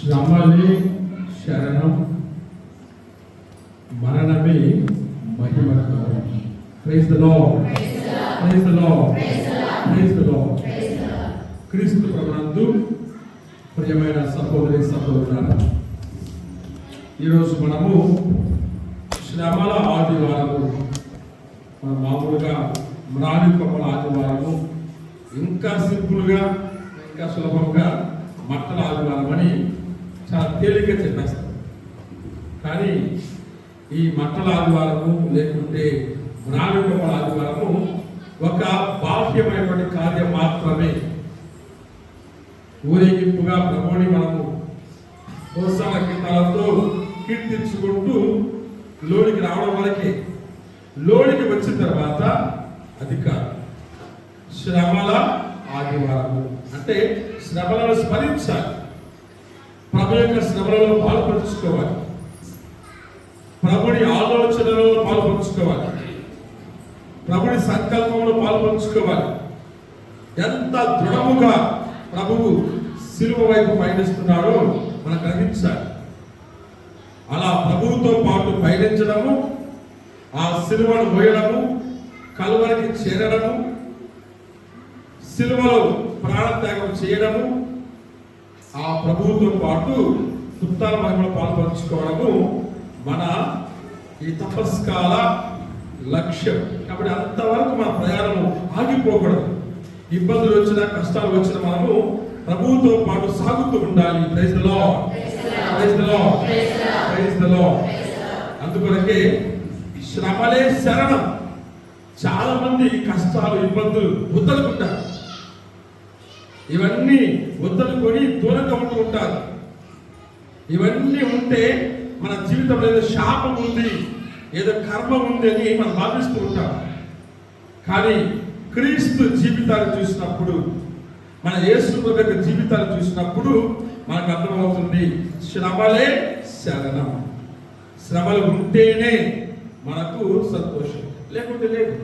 శ్రమలే శరణం, మరణమే మహిమకరం. Praise the lord, praise the lord, praise the Lord. Kristu ప్రభునందు ప్రియమైన సహోదరి సహోదరులారా, ఈరోజు మనము శ్రమల ఆదివారము, మన మామూలుగా మ్రాణికొమ్మల ఆదివారము, ఇంకా సింపుల్గా ఇంకా సులభంగా మట్టల ఆదివారం అని చాలా తేలిగ్గా చెప్పేస్తాం. కానీ ఈ మట్టల ఆదివారము లేకుంటే మ్రాణికొమ్మల ఆదివారము ఒక బాహ్యమైనటువంటి కార్యం మాత్రమే. ఊరేగింపుగా ప్రభువుని మనము హోసాన కీర్తనలతో కీర్తించుకుంటూ లోనికి రావడం వరకే. లోనికి వచ్చిన తర్వాత అది కాదు, శ్రమల ఆదివారము అంటే శ్రమలను స్మరించాలి, ప్రభు యొక్క శ్రమలలో పాల్పంచుకోవాలి, ప్రభుని ఆలోచనలలో పాల్పంచుకోవాలి, ప్రభుని సంకల్పంలో పాల్పంచుకోవాలి. ఎంత దృఢముగా ప్రభువు శిలువ వైపు పయనిస్తున్నాడో మనం గ్రహించాలి. అలా ప్రభువుతో పాటు పయనించడము, ఆ శిలువను మోయడము, కలువరికి చేరడము, శిలువలో ప్రాణత్యాగం చేయడము, ఆ ప్రభువుతో పాటు ఉత్తర మహిమలో పాల్పంచుకోవడము మన ఈ తపస్కాల లక్ష్యం. కాబట్టి అంతవరకు మన ప్రయాణము ఆగిపోకూడదు. ఇబ్బందులు వచ్చినా కష్టాలు వచ్చినా మనము ప్రభువుతో పాటు సాగుతూ ఉండాలి. Praise the lord, praise the lord, praise the lord. అందుకొరకే శ్రమలే శరణం. చాలా మంది కష్టాలు ఇబ్బందులు వద్దనుకుంటారు, ఇవన్నీ వద్దనుకొని దూరంగా ఉంటూ ఉంటారు. ఇవన్నీ ఉంటే మన జీవితంలో ఏదో శాపం ఉంది, ఏదో కర్మ ఉంది అని మనం భావిస్తూ ఉంటాం. కానీ క్రీస్తు జీవితాన్ని చూసినప్పుడు, మన యేసు యొక్క జీవితాన్ని చూసినప్పుడు మనకు అర్థమవుతుంది శ్రమలే శరణం. శ్రమలు ఉంటేనే మనకు సంతోషం, లేకుంటే లేదు.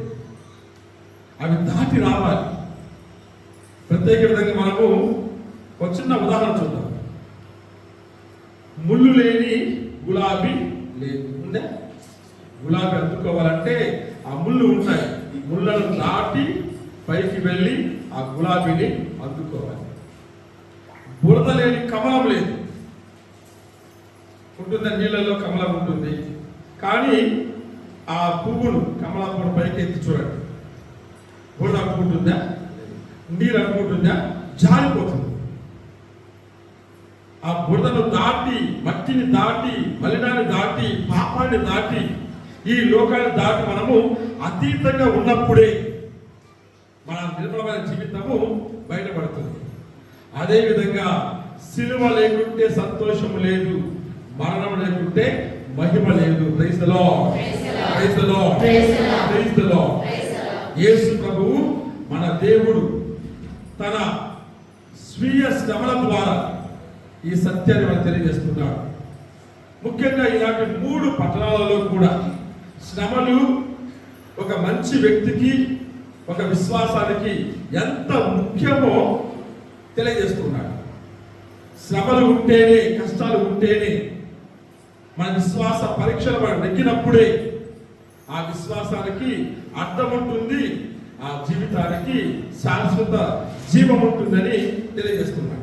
అవి దాటి రావాలి. ప్రత్యేక విధంగా మనము ఒక చిన్న ఉదాహరణ చూద్దాం. ముళ్ళు లేని గులాబీ లేదు, ఉందే. గులాబీ అందుకోవాలంటే ఆ ముళ్ళు ఉంటాయి, ముళ్ళను దాటి పైకి వెళ్ళి ఆ గులాబీని అందుకోవాలి. బురద లేని కమలం లేదు, ఉంటుంది నీళ్ళలో కమలం ఉంటుంది, కానీ ఆ పువ్వును కమల పువ్వును పైకి ఎత్తి చూడండి, బురద అనుకుంటుందా, నీరు అనుకుంటుందా, జారిపోతుంది. ఆ బురదను దాటి, మట్టిని దాటి, మలినాన్ని దాటి, పాపాన్ని దాటి, ఈ లోకాన్ని దాటి మనము అతీతంగా ఉన్నప్పుడే మన నిర్మలమైన జీవితము బయటపడుతుంది. అదేవిధంగా సిలువ లేకుంటే సంతోషము లేదు, మరణం లేకుంటే మహిమ లేదు. Praise the lord, praise the lord, praise the Lord. Yesu ప్రభువు మన దేవుడు తన స్వీయ శ్రమల ద్వారా ఈ సత్యాన్ని మనకు తెలియజేస్తున్నాడు. ముఖ్యంగా ఈనాటి 3 పట్టణాలలో కూడా శ్రమలు ఒక మంచి వ్యక్తికి, ఒక విశ్వాసానికి ఎంత ముఖ్యమో తెలియజేస్తున్నాడు. శ్రమలు ఉంటేనే, కష్టాలు ఉంటేనే, మన విశ్వాస పరీక్షలు మనం నెగ్గినప్పుడే ఆ విశ్వాసానికి అర్థం ఉంటుంది, ఆ జీవితానికి శాశ్వత జీవం ఉంటుందని తెలియజేస్తున్నాడు.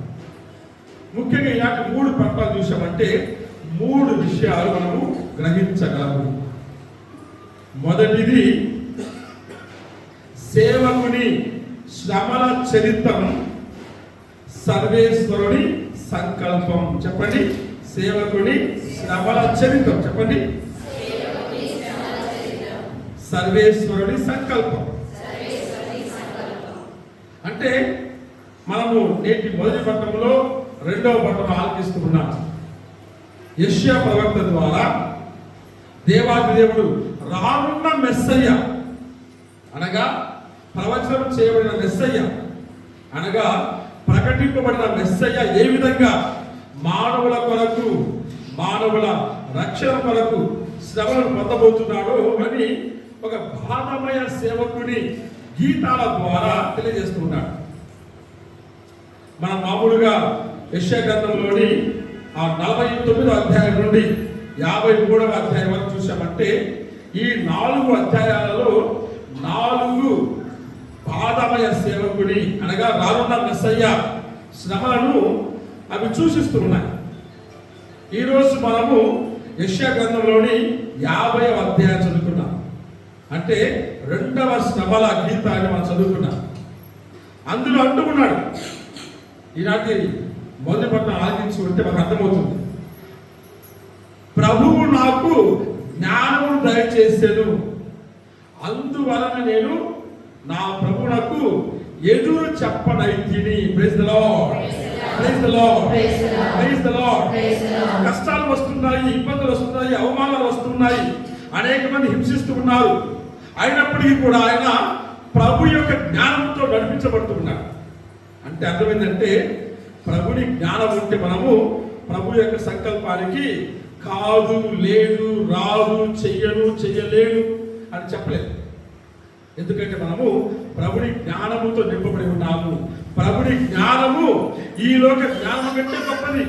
ముఖ్యంగా ఇలాంటి 3 పట్టాలు చూసామంటే 3 విషయాలు మనము గ్రహించగలము. మొదటిది సేవకుని శ్రమల చరిత్రం, సర్వేశ్వరుని సంకల్పం. చెప్పండి, సేవకుని శ్రమల చరిత్రం. చెప్పండి, సర్వేశ్వరుని సంకల్పం. అంటే మనము నేటి మొదటి పట్టణంలో 2వ పట్టణం ఆలకిస్తున్నాం. యెషయా ప్రవక్త ద్వారా దేవాది దేవుడు రానున్న మెస్సయ్య అనగా ప్రవచనం చేయబడిన మెస్సయ్య అనగా ప్రకటింపబడిన మెస్సయ్య ఏ విధంగా మానవుల కొరకు, మానవుల రక్షణ కొరకు శ్రమలను పొందబోతున్నాడో అని ఒక భావమయ సేవకుని గీతాల ద్వారా తెలియజేస్తున్నాడు. మనం మామూలుగా యెషయా గ్రంథంలోని ఆ 49వ అధ్యాయం నుండి 53వ అధ్యాయం వరకు చూసామంటే ఈ 4 అధ్యాయాలలో 4 పాదమయ సేవకుని అనగా రానున్న మెస్సయ్య శ్రమలను అవి సూచిస్తున్నాయి. ఈరోజు మనము యెషయా గ్రంథంలోని 50వ అధ్యాయం చదువుకున్నాం. అంటే 2వ శ్రమల గీతాన్ని మనం చదువుకున్నాం. అందులో అంటున్నాడు, ఈనాటి మొదటి పట్టణం ఆలోచించి ఉంటే మనకు అర్థమవుతుంది. ప్రభువు నాకు జ్ఞానము దయచేసెను, అందువలన నేను నా ప్రభువునకు ఎదురు చెప్పనైతిని. Praise the lord, praise the lord, praise the Lord. కష్టాలు వస్తున్నాయి, ఇబ్బందులు వస్తున్నాయి, అవమానాలు వస్తున్నాయి, అనేక మంది హింసిస్తూ ఉన్నారు. అయినప్పటికీ కూడా ఆయన ప్రభు యొక్క జ్ఞానంతో నడిపించబడుతున్నారు. అంటే అర్థమైందంటే ప్రభుని జ్ఞానం ఉంటే మనము ప్రభు యొక్క సంకల్పానికి కాదు, లేదు, రాదు, చెయ్యను, చెయ్యలేను అని చెప్పలేదు. ఎందుకంటే మనము ప్రభుని జ్ఞానముతో నింపబడి ఉన్నాము. ప్రభుని జ్ఞానము ఈ లోక జ్ఞానము కంటే గొప్పది.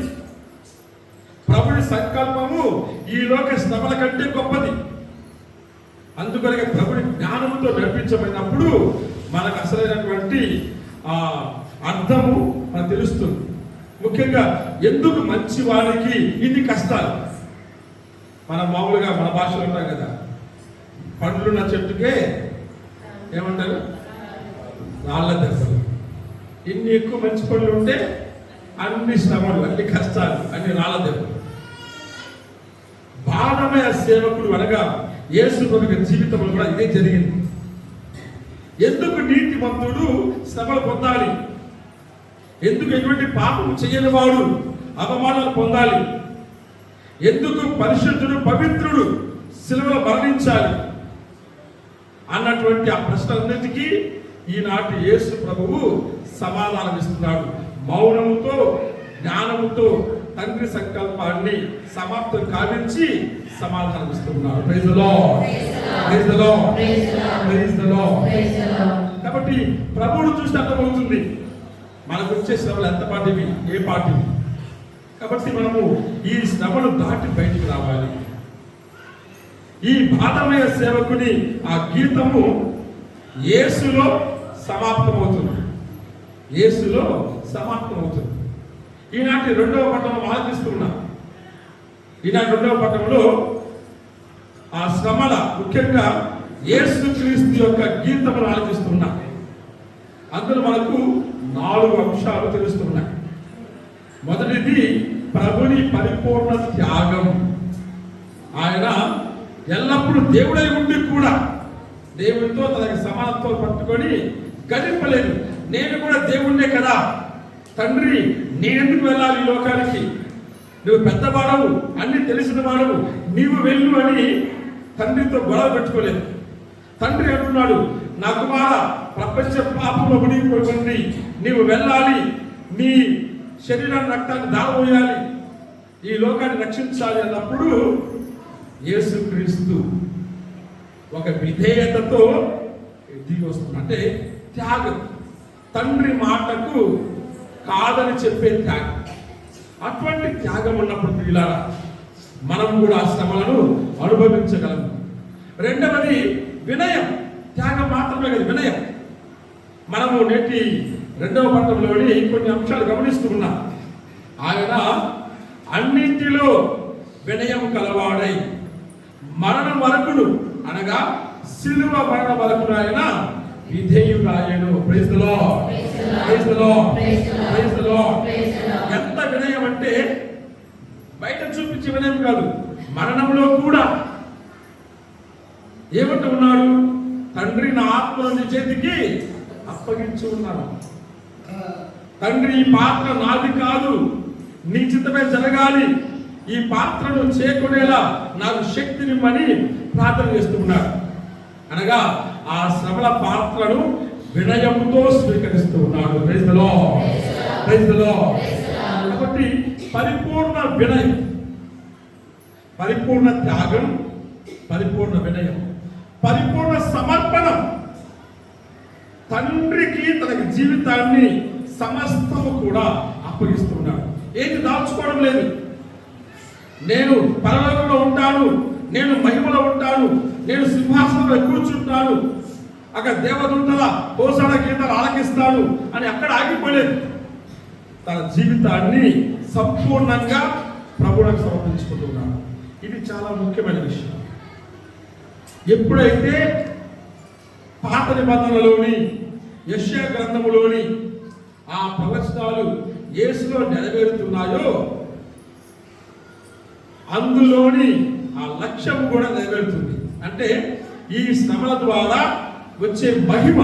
ప్రభుని సంకల్పము ఈ లోక శ్రమల కంటే గొప్పది. అందుకని ప్రభుని జ్ఞానముతో నడిపించబడినప్పుడు మనకు అసలైనటువంటి అర్థము మనకు తెలుస్తుంది. ముఖ్యంగా ఎందుకు మంచి వారికి ఇన్ని కష్టాలు. మనం మామూలుగా మన భాషలో ఉంటాం కదా, పండ్లున్న చెట్టుకే ఏమంటారు, రాళ్ళ దెబ్బలు. ఇన్ని ఎక్కువ మంచి పనులు ఉంటే అన్ని శ్రమలు, అన్ని కష్టాలు, అన్ని రాళ్ళ దెబ్బలు. బాధమయ సేవకుడు అనగా యేసు ప్రభు జీవితంలో కూడా ఇదే జరిగింది. ఎందుకు నీతిమంతుడు శ్రమలు పొందాలి? ఎందుకు ఎటువంటి పాపం చేయని వాడు అవమానాలు పొందాలి? ఎందుకు పరిశుద్ధుడు పవిత్రుడు సిలువలో మరణించాలి అన్నటువంటి ఆ ప్రశ్నలన్నిటికీ ఈనాటి యేసు ప్రభువు సమాధానం ఇస్తున్నాడు. మౌనముతో, జ్ఞానముతో తండ్రి సంకల్పాన్ని సమాప్తం కావించి సమాధానం ఇస్తున్నాడు. Praise the lord, praise the lord, praise the lord. కాబట్టి ప్రభువును చూస్తే అర్థమవుతుంది మనకు వచ్చే శ్రమలు ఎంత పాటివి, ఏ పాటివి. కాబట్టి మనము ఈ శ్రమను దాటి బయటికి రావాలి. ఈ బాధమయ సేవకుని ఆ గీతము యేసులో సమాప్తమవుతుంది. యేసులో సమాప్తమవుతుంది. ఈనాటి 2వ పట్టణం ఆలోచిస్తున్నాం. ఈనాటి 2వ పట్టణంలో ఆ శ్రమల ముఖ్యంగా యేసుక్రీస్తు యొక్క గీతమును ఆలోచిస్తున్నాం. అందులో మనకు 4 అంశాలు తెలుస్తున్నాయి. మొదటిది ప్రభుని పరిపూర్ణ త్యాగం. ఆయన ఎల్లప్పుడూ దేవుడై ఉండి కూడా దేవుడితో తనకి సమానత్వం పట్టుకొని గడిపలేదు. నేను కూడా దేవుణ్ణే కదా, తండ్రి నేనెందుకు వెళ్ళాలి ఈ లోకానికి, నువ్వు పెద్దవాడవు, అన్ని తెలిసిన వాడవు, నీవు వెళ్ళు అని తండ్రితో గొడవ పెట్టుకోలేదు. తండ్రి అంటున్నాడు, నా కుమార, ప్రపంచ పాపంలో మునిగిపోయింది, నీవు వెళ్ళాలి, నీ శరీరాన్ని రక్తాన్ని దారపోయాలి, ఈ లోకాన్ని రక్షించాలి అన్నప్పుడు యేసుక్రీస్తు ఒక విధేయతతో దిగి వస్తుంది. అంటే త్యాగం, తండ్రి మాటకు కాదని చెప్పే త్యాగం. అటువంటి త్యాగం ఉన్నప్పుడు పిల్లారా మనం కూడా ఆ శ్రమలను అనుభవించగలము. రెండవది వినయం. త్యాగం మాత్రమే కదా, వినయం. మనము నేటి 2వ పట్టణంలోని కొన్ని అంశాలు గమనిస్తూ ఉన్నాం. ఆయన అన్నింటిలో వినయం కలవాడై మరణం వరకును అనగా సిలువ మరణం వరకును ఆయన విధేయుడాయను. Praise the lord, praise the lord, praise the Lord. ఎంత వినయం అంటే బయట చూపించే వినయం కాదు, మరణంలో కూడా ఏమంటూ ఉన్నాడు, తండ్రి నా ఆత్మను నీ చేతికి అప్పగించి ఉన్నాను. తండ్రి ఈ పాత్ర నాది కాదు, నీ చిత్తమే జరగాలి, ఈ పాత్రను చేకొనేలా నాకు శక్తినిమ్మని ప్రార్థన చేస్తున్నాడు. అనగా ఆ శ్రమల పాత్రను వినయముతో స్వీకరిస్తూ ఉన్నాడు. Praise the lord, praise the lord. కాబట్టి పరిపూర్ణ వినయం, పరిపూర్ణ త్యాగం, పరిపూర్ణ వినయం, పరిపూర్ణ సమర్పణం. తండ్రికి తనకి జీవితాన్ని సమస్తము కూడా అప్పగిస్తున్నాడు. ఏది దాచుకోవడం లేదు. నేను పరలోకంలో ఉంటాను, నేను మహిమలో ఉంటాను, నేను సింహాసనంలో కూర్చుంటాను, అక్కడ దేవదూతల హోసాన గీతాలు ఆలకిస్తాడు అని అక్కడ ఆగిపోలేదు. తన జీవితాన్ని సంపూర్ణంగా ప్రభువులకు సమర్పించుకుంటున్నాడు. ఇది చాలా ముఖ్యమైన విషయం. ఎప్పుడైతే పాత నిబంధనలోని యెషయా గ్రంథములోని ఆ ప్రవచనాలు యేసులో నెరవేరుతున్నాయో అందులోని ఆ లక్ష్యం కూడా నెరవేరుతుంది. అంటే ఈ శ్రమల ద్వారా వచ్చే మహిమ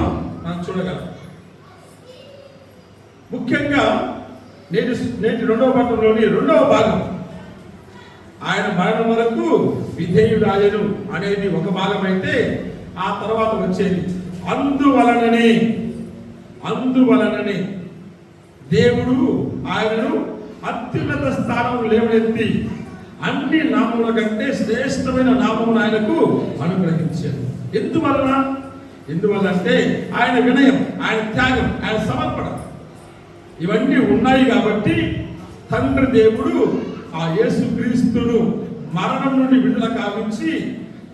మనం చూడగలం. ముఖ్యంగా నేటి రెండవ పట్టణంలోని రెండవ భాగం, ఆయన మరణం వరకు విధేయుడాయను అనేది ఒక భాగం అయితే, ఆ తర్వాత వచ్చేది అందువలననే దేవుడు ఆయనను అత్యున్నత స్థానం లేవనెత్తి అన్ని నామముల కంటే శ్రేష్టమైన నామమును ఆయనకు అనుగ్రహించారు. ఎందువల్లంటే ఆయన వినయం, ఆయన త్యాగం, ఆయన సమర్పణ ఇవన్నీ ఉన్నాయి కాబట్టి తండ్రి దేవుడు ఆ యేసుక్రీస్తును మరణం నుండి విడుదల కావించి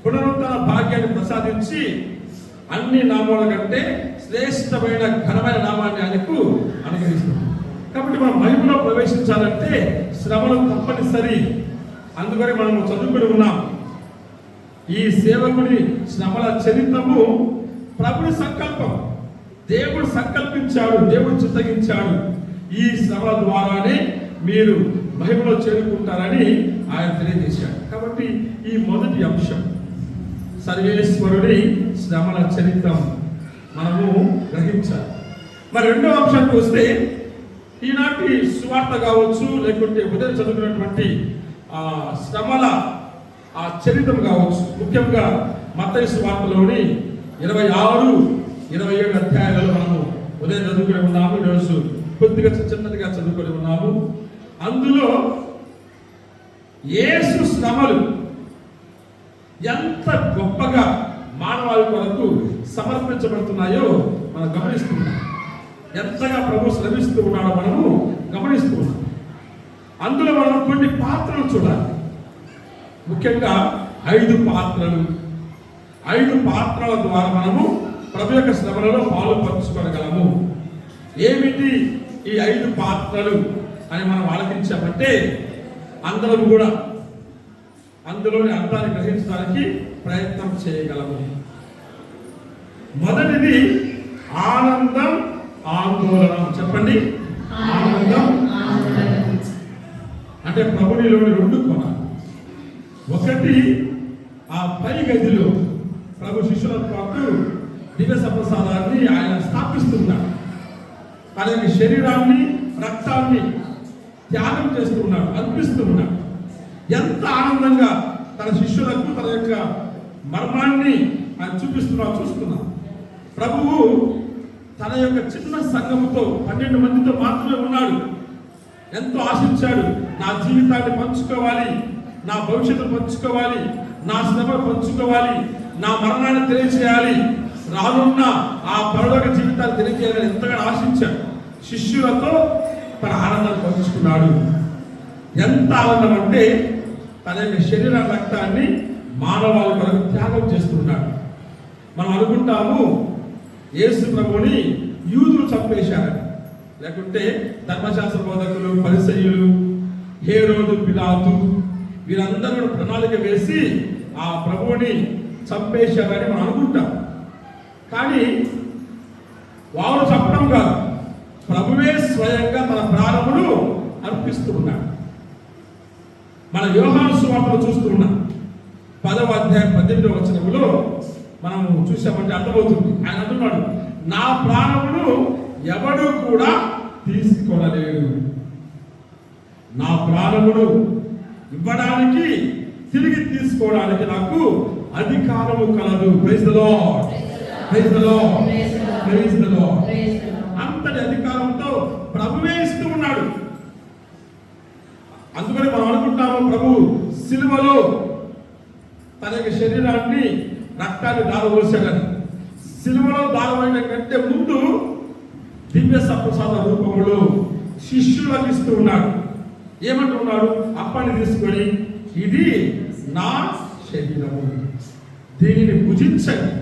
పునరుద్ధరణ భాగ్యాన్ని ప్రసాదించి అన్ని నామాల కంటే శ్రేష్టమైన ఘనమైన నామాన్ని ఆయనకు అనుగ్రహిస్తుంది. కాబట్టి మనం మహిమలో ప్రవేశించాలంటే శ్రమలు తప్పనిసరి. అందుకని మనం చదువుకుని ఉన్నాం. ఈ సేవకుని శ్రమల చరిత్రము ప్రభుని సంకల్పం. దేవుడు సంకల్పించాడు, దేవుడు చిత్తగించాడు. ఈ శ్రమల ద్వారానే మీరు మహిమలో చేరుకుంటారని ఆయన తెలియజేశాడు. కాబట్టి ఈ మొదటి అంశం సర్వేశ్వరుడి శ్రమల చరిత్రం మనము గ్రహించాలి. మరి రెండవ అంశానికి వస్తే ఈనాటి సువార్త కావచ్చు, లేకుంటే ఉదయం చదువుకున్నటువంటి శ్రమల ఆ చరిత్రం కావచ్చు. ముఖ్యంగా మత్తయి సువార్తలోని 26-27 అధ్యాయాలలో మనము ఉదయం చదువుకుని ఉన్నాము. ఈరోజు కొద్దిగా చిన్నదిగా చదువుకొని ఉన్నాము. అందులో యేసు శ్రమలు ఎంత గొప్పగా మానవాళి కొరకు సమర్పించబడుతున్నాయో మనం గమనిస్తున్నాం. ఎంతగా ప్రభు శ్రమిస్తూ ఉన్నాడో మనము గమనిస్తూ ఉన్నాం. అందులో మనం కొన్ని పాత్రలు చూడాలి. ముఖ్యంగా 5 పాత్రల ద్వారా మనము ప్రభు యొక్క శ్రమలలో పాలు పంచుకోగలము. ఏమిటి ఈ 5 పాత్రలు అని మనం ఆలోచించామంటే అందరం కూడా అందులోని అర్థాన్ని గ్రహించడానికి ప్రయత్నం చేయగలము. మొదటిది ఆనందం, ఆందోళన. చెప్పండి, ఆనందం. అంటే ప్రభునిలోని 2 కోణాలు. ఒకటి, ఆ పై గదిలో ప్రభు శిష్యులతో పాటు దివ్య సప్రసాదాన్ని ఆయన స్థాపిస్తున్నాడు. తన యొక్క శరీరాన్ని, రక్తాన్ని త్యాగం చేస్తున్నాడు, అర్పిస్తున్నాడు. ఎంత ఆనందంగా తన శిష్యులకు తన యొక్క మర్మాన్ని ఆయన చూస్తున్నాం. ప్రభువు తన యొక్క చిన్న సంఘముతో 12 మందితో మాత్రమే ఉన్నాడు. ఎంతో ఆశించాడు, నా జీవితాన్ని పంచుకోవాలి, నా భవిష్యత్తు పంచుకోవాలి, నా శ్రమ పంచుకోవాలి, నా మరణాన్ని తెలియచేయాలి, రానున్న ఆ పరలోక జీవితాన్ని తెలియజేయాలని ఎంతగా ఆశించాడు. శిష్యులతో తన ఆనందాన్ని పంచుకున్నాడు. ఎంత ఆనందం అంటే తన యొక్క శరీర రక్తాన్ని మానవాళి కొరకు త్యాగం చేస్తున్నాడు. మనం అనుకుంటాము యేసు ప్రభువుని యూదులు చంపేశారు, లేకుంటే ధర్మశాస్త్ర బోధకులు, పరిసయ్యులు, హేరోదు, పిలాతు వీరందరూ ప్రణాళిక వేసి ఆ ప్రభువుని చంపేశారని మనం అనుకుంటాం. కానీ వారు చెప్పడం కాదు, ప్రభువే స్వయంగా తన ప్రాణమును అర్పిస్తూ ఉన్నాడు. మన యోహాను సువార్తలో చూస్తూ ఉన్నాం. 10వ అధ్యాయం 18వ వచనంలో మనము చూసామంటే అర్థమవుతుంది. ఆయన అంటున్నాడు, నా ప్రాణమును ఎవడు కూడా తీసుకొనలేడు, నా ప్రాణమును ఇవ్వడానికి, తిరిగి తీసుకోవడానికి నాకు అధికారము కలదు. Praise the lord, praise the lord, praise the lord. అంతటి అధికారంతో ప్రభువే ఇస్తూ ఉన్నాడు. అందుకని మనం అనుకుంటాము ప్రభు సిలువలో తన యొక్క శరీరాన్ని, రక్తాన్ని దారవోసాడని. సిలువలో దారమైన కంటే ముందు దివ్య సప్రసాద రూపంలో శిష్యులకు ఇస్తూ ఉన్నాడు. ఏమంటున్నాడు? అప్పని తీసుకొని ఇది నా శరీరము, దీనిని భుజించండి,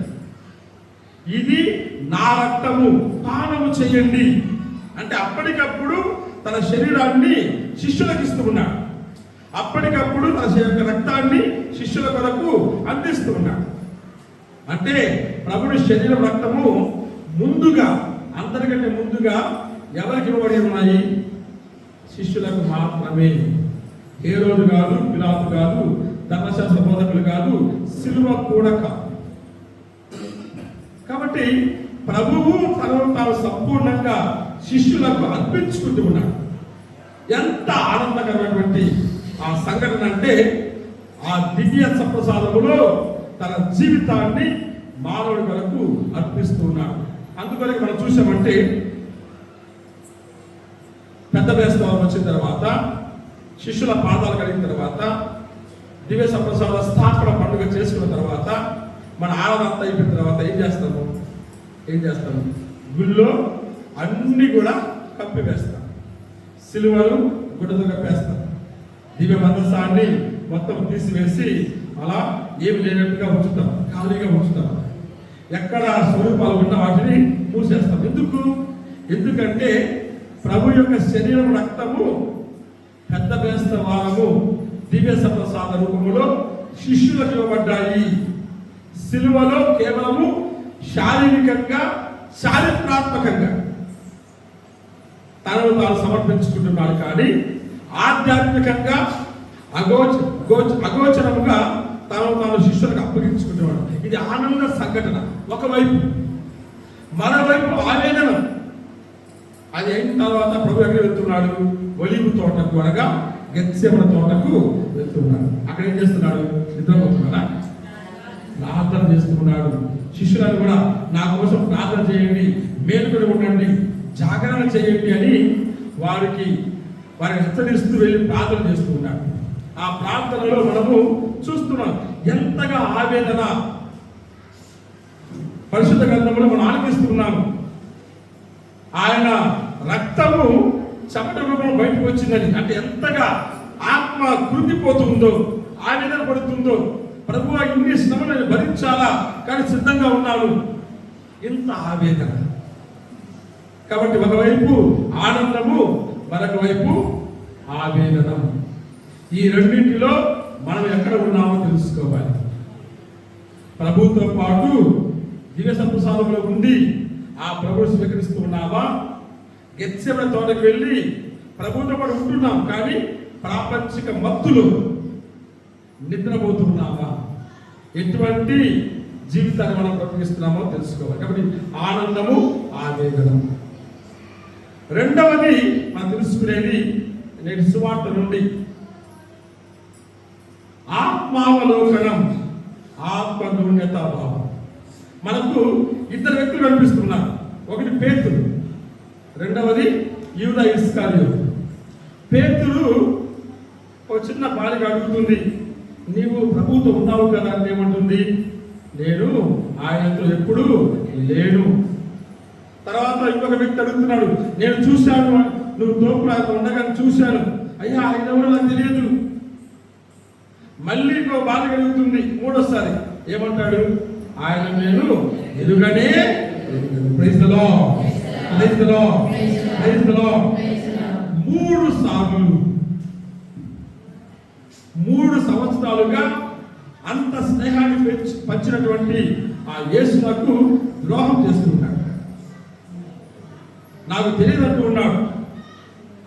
ఇది నా రక్తము, పానము చేయండి అంటే అప్పటికప్పుడు తన శరీరాన్ని శిష్యులకు ఇస్తూ ఉన్నాడు. అప్పటికప్పుడు తన రక్తాన్ని శిష్యుల కొరకు అందిస్తూ ఉన్నాడు. అంటే ప్రభుని శరీరం రక్తము ముందుగా, అందరికంటే ముందుగా ఎవరికి ఇవ్వబడి ఉన్నాయి? శిష్యులకు మాత్రమే. హేరోదు కాదు, పిలాతు కాదు, ధర్మశాస్త్ర బోధకులు కాదు, సిలువ కూడా కాదు. కాబట్టి ప్రభువు తనను తాను సంపూర్ణంగా శిష్యులకు అర్పించుకుంటూ ఉన్నాడు. ఎంత ఆనందకరమైనటువంటి ఆ సంఘటన అంటే, ఆ దివ్య సప్రసాదములో తన జీవితాన్ని మానవుడి కొరకు అర్పిస్తూ ఉన్నాడు. అందుకొరకు మనం చూసామంటే, పెద్ద బేస్తవారం వచ్చిన తర్వాత, శిష్యుల పాదాలు కడిగిన తర్వాత, దివ్య సప్రసాద స్థాపన పండుగ చేసుకున్న తర్వాత, మన ఆరాధన అంతా అయిపోయిన తర్వాత ఏం చేస్తాము? గుళ్ళో అన్ని కూడా కప్పివేస్తాం, సిలువలు గుడ్డతో కప్పేస్తాం, దివ్య మందసాన్ని మొత్తం తీసివేసి అలా ఏమి లేనట్టుగా ఉంచుతాం, ఖాళీగా ఉంచుతాం. ఎక్కడ స్వరూపాలు ఉన్న వాటిని మూసేస్తాం. ఎందుకంటే ప్రభు యొక్క శరీరం రక్తము పెద్ద బేస్తవారము దివ్య సప్రసాద రూపములో శిష్యులకు ఇవ్వబడ్డాయి. సిలువలో కేవలము శారీరకంగా, చారిత్రాత్మకంగా తనను తాను సమర్పించుకుంటున్నాడు, కానీ ఆధ్యాత్మికంగా అగోచరముగా తనను తాను శిష్యులకు అప్పగించుకుంటున్నాడు. ఇది ఆనంద సంఘటన ఒకవైపు, మరోవైపు ఆవేదన. అది అయిన తర్వాత ప్రభు ఎక్కడ వెళ్తున్నాడు? ఒలీవు తోటకు, అనగా గెత్సేమనే తోటకు వెళ్తున్నాడు. అక్కడ ఏం చేస్తున్నాడు? నిద్రపోతున్నాడా? ప్రార్థన చేస్తున్నాడు. శిష్యులను కూడా నా కోసం ప్రార్థన చేయండి, మేలుకొని ఉండండి, జాగరణ చేయండి అని వారిని హెచ్చరిస్తూ వెళ్ళి ప్రార్థన చేస్తూ ఉన్నాడు. ఆ ప్రార్థనలో మనము చూస్తున్నాం ఎంతగా ఆవేదన పరిశుద్ధ గ్రంథంలో మనం ఆలకిస్తున్నాము. ఆయన రక్తము చెమట రూపంలో బయటకు వచ్చిందని, అంటే ఎంతగా ఆత్మ కృంగిపోతుందో, ఆవేదన పడుతుందో. ప్రభువా, ఇన్ని శ్రమలను భరించాలా, కానీ సిద్ధంగా ఉన్నాను. ఇంత ఆవేదన. కాబట్టి ఒకవైపు ఆనందము, మరొక వైపు ఆవేదన. ఈ రెండింటిలో మనం ఎక్కడ ఉన్నామో తెలుసుకోవాలి. ప్రభుతో పాటు దివ్య సప్రసాదంలో ఉండి ఆ ప్రభువు స్వీకరిస్తూ ఉన్నావా? గెత్సేమనే తోటకు వెళ్ళి ప్రభుతో పాటు ఉంటున్నాం, కానీ ప్రాపంచిక మత్తులో నిద్రపోతున్నామా? ఎటువంటి జీవితాన్ని మనం బ్రతికిస్తున్నామో తెలుసుకోవాలి. కాబట్టి ఆనందము, ఆవేదన. రెండవది మనం తెలుసుకునేది నేటి సువార్త నుండి ఆత్మావలోకనం, ఆత్మన్యూన్యతాభావం. మనకు ఇద్దరు వ్యక్తులు కనిపిస్తున్నారు. ఒకటి పేతురు, రెండవది యూదా ఇస్కారియోతు. పేతురు ఒక చిన్న బాలిక అడుగుతుంది, నీవు ప్రభువుతో ఉన్నావు కదా అని. ఏమంటుంది? నేను ఆయనతో ఎప్పుడు లేను. తర్వాత ఇంకొక వ్యక్తి అడుగుతున్నాడు, నేను చూశాను, నువ్వు తోపులాగా ఉండగా చూశాను. అయ్యా, ఆయన ఎవరో నాకు తెలియదు. మళ్ళీ ఇంకో బాలిక అడుగుతుంది మూడోసారి. ఏమంటాడు? ఆయన నేను ఎరుగనే. Praise the lord, praise the lord, praise the Lord. 3 సార్లు, 3 సంవత్సరాలుగా అంత స్నేహాన్ని పంచినటువంటి ఆ యేసునకు ద్రోహం చేస్తున్నాడు. నాకు తెలియదంటూ ఉన్నాడు,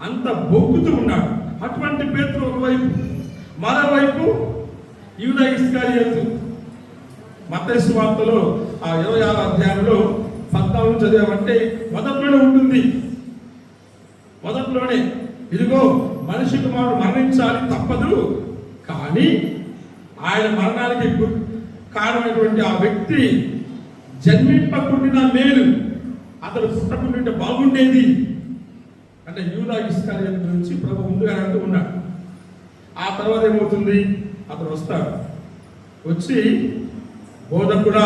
అంత బొక్కుతూ ఉన్నాడు. అటువంటి పేతురు ఒకవైపు, మరోవైపు యూదా ఇస్కారియోతు. మత్తయి సువార్తలో ఆ 26వ అధ్యాయంలో 14 చదివామంటే మొదట్లోనే ఉంటుంది. మొదట్లోనే ఇదిగో మనిషి కుమారుడు మరణించాలి, తప్పదు, కానీ ఆయన మరణానికి కారణమైనటువంటి ఆ వ్యక్తి జన్మింపకుండా మేలు, అతడు పుట్టకుండా బాగుండేది అంటే యూదా ఇస్కారియోతు గురించి ప్రభు ముందుగా అంటూ ఉన్నాడు. ఆ తర్వాత ఏమవుతుంది? అతను వస్తాడు, వచ్చి బోధకుడా,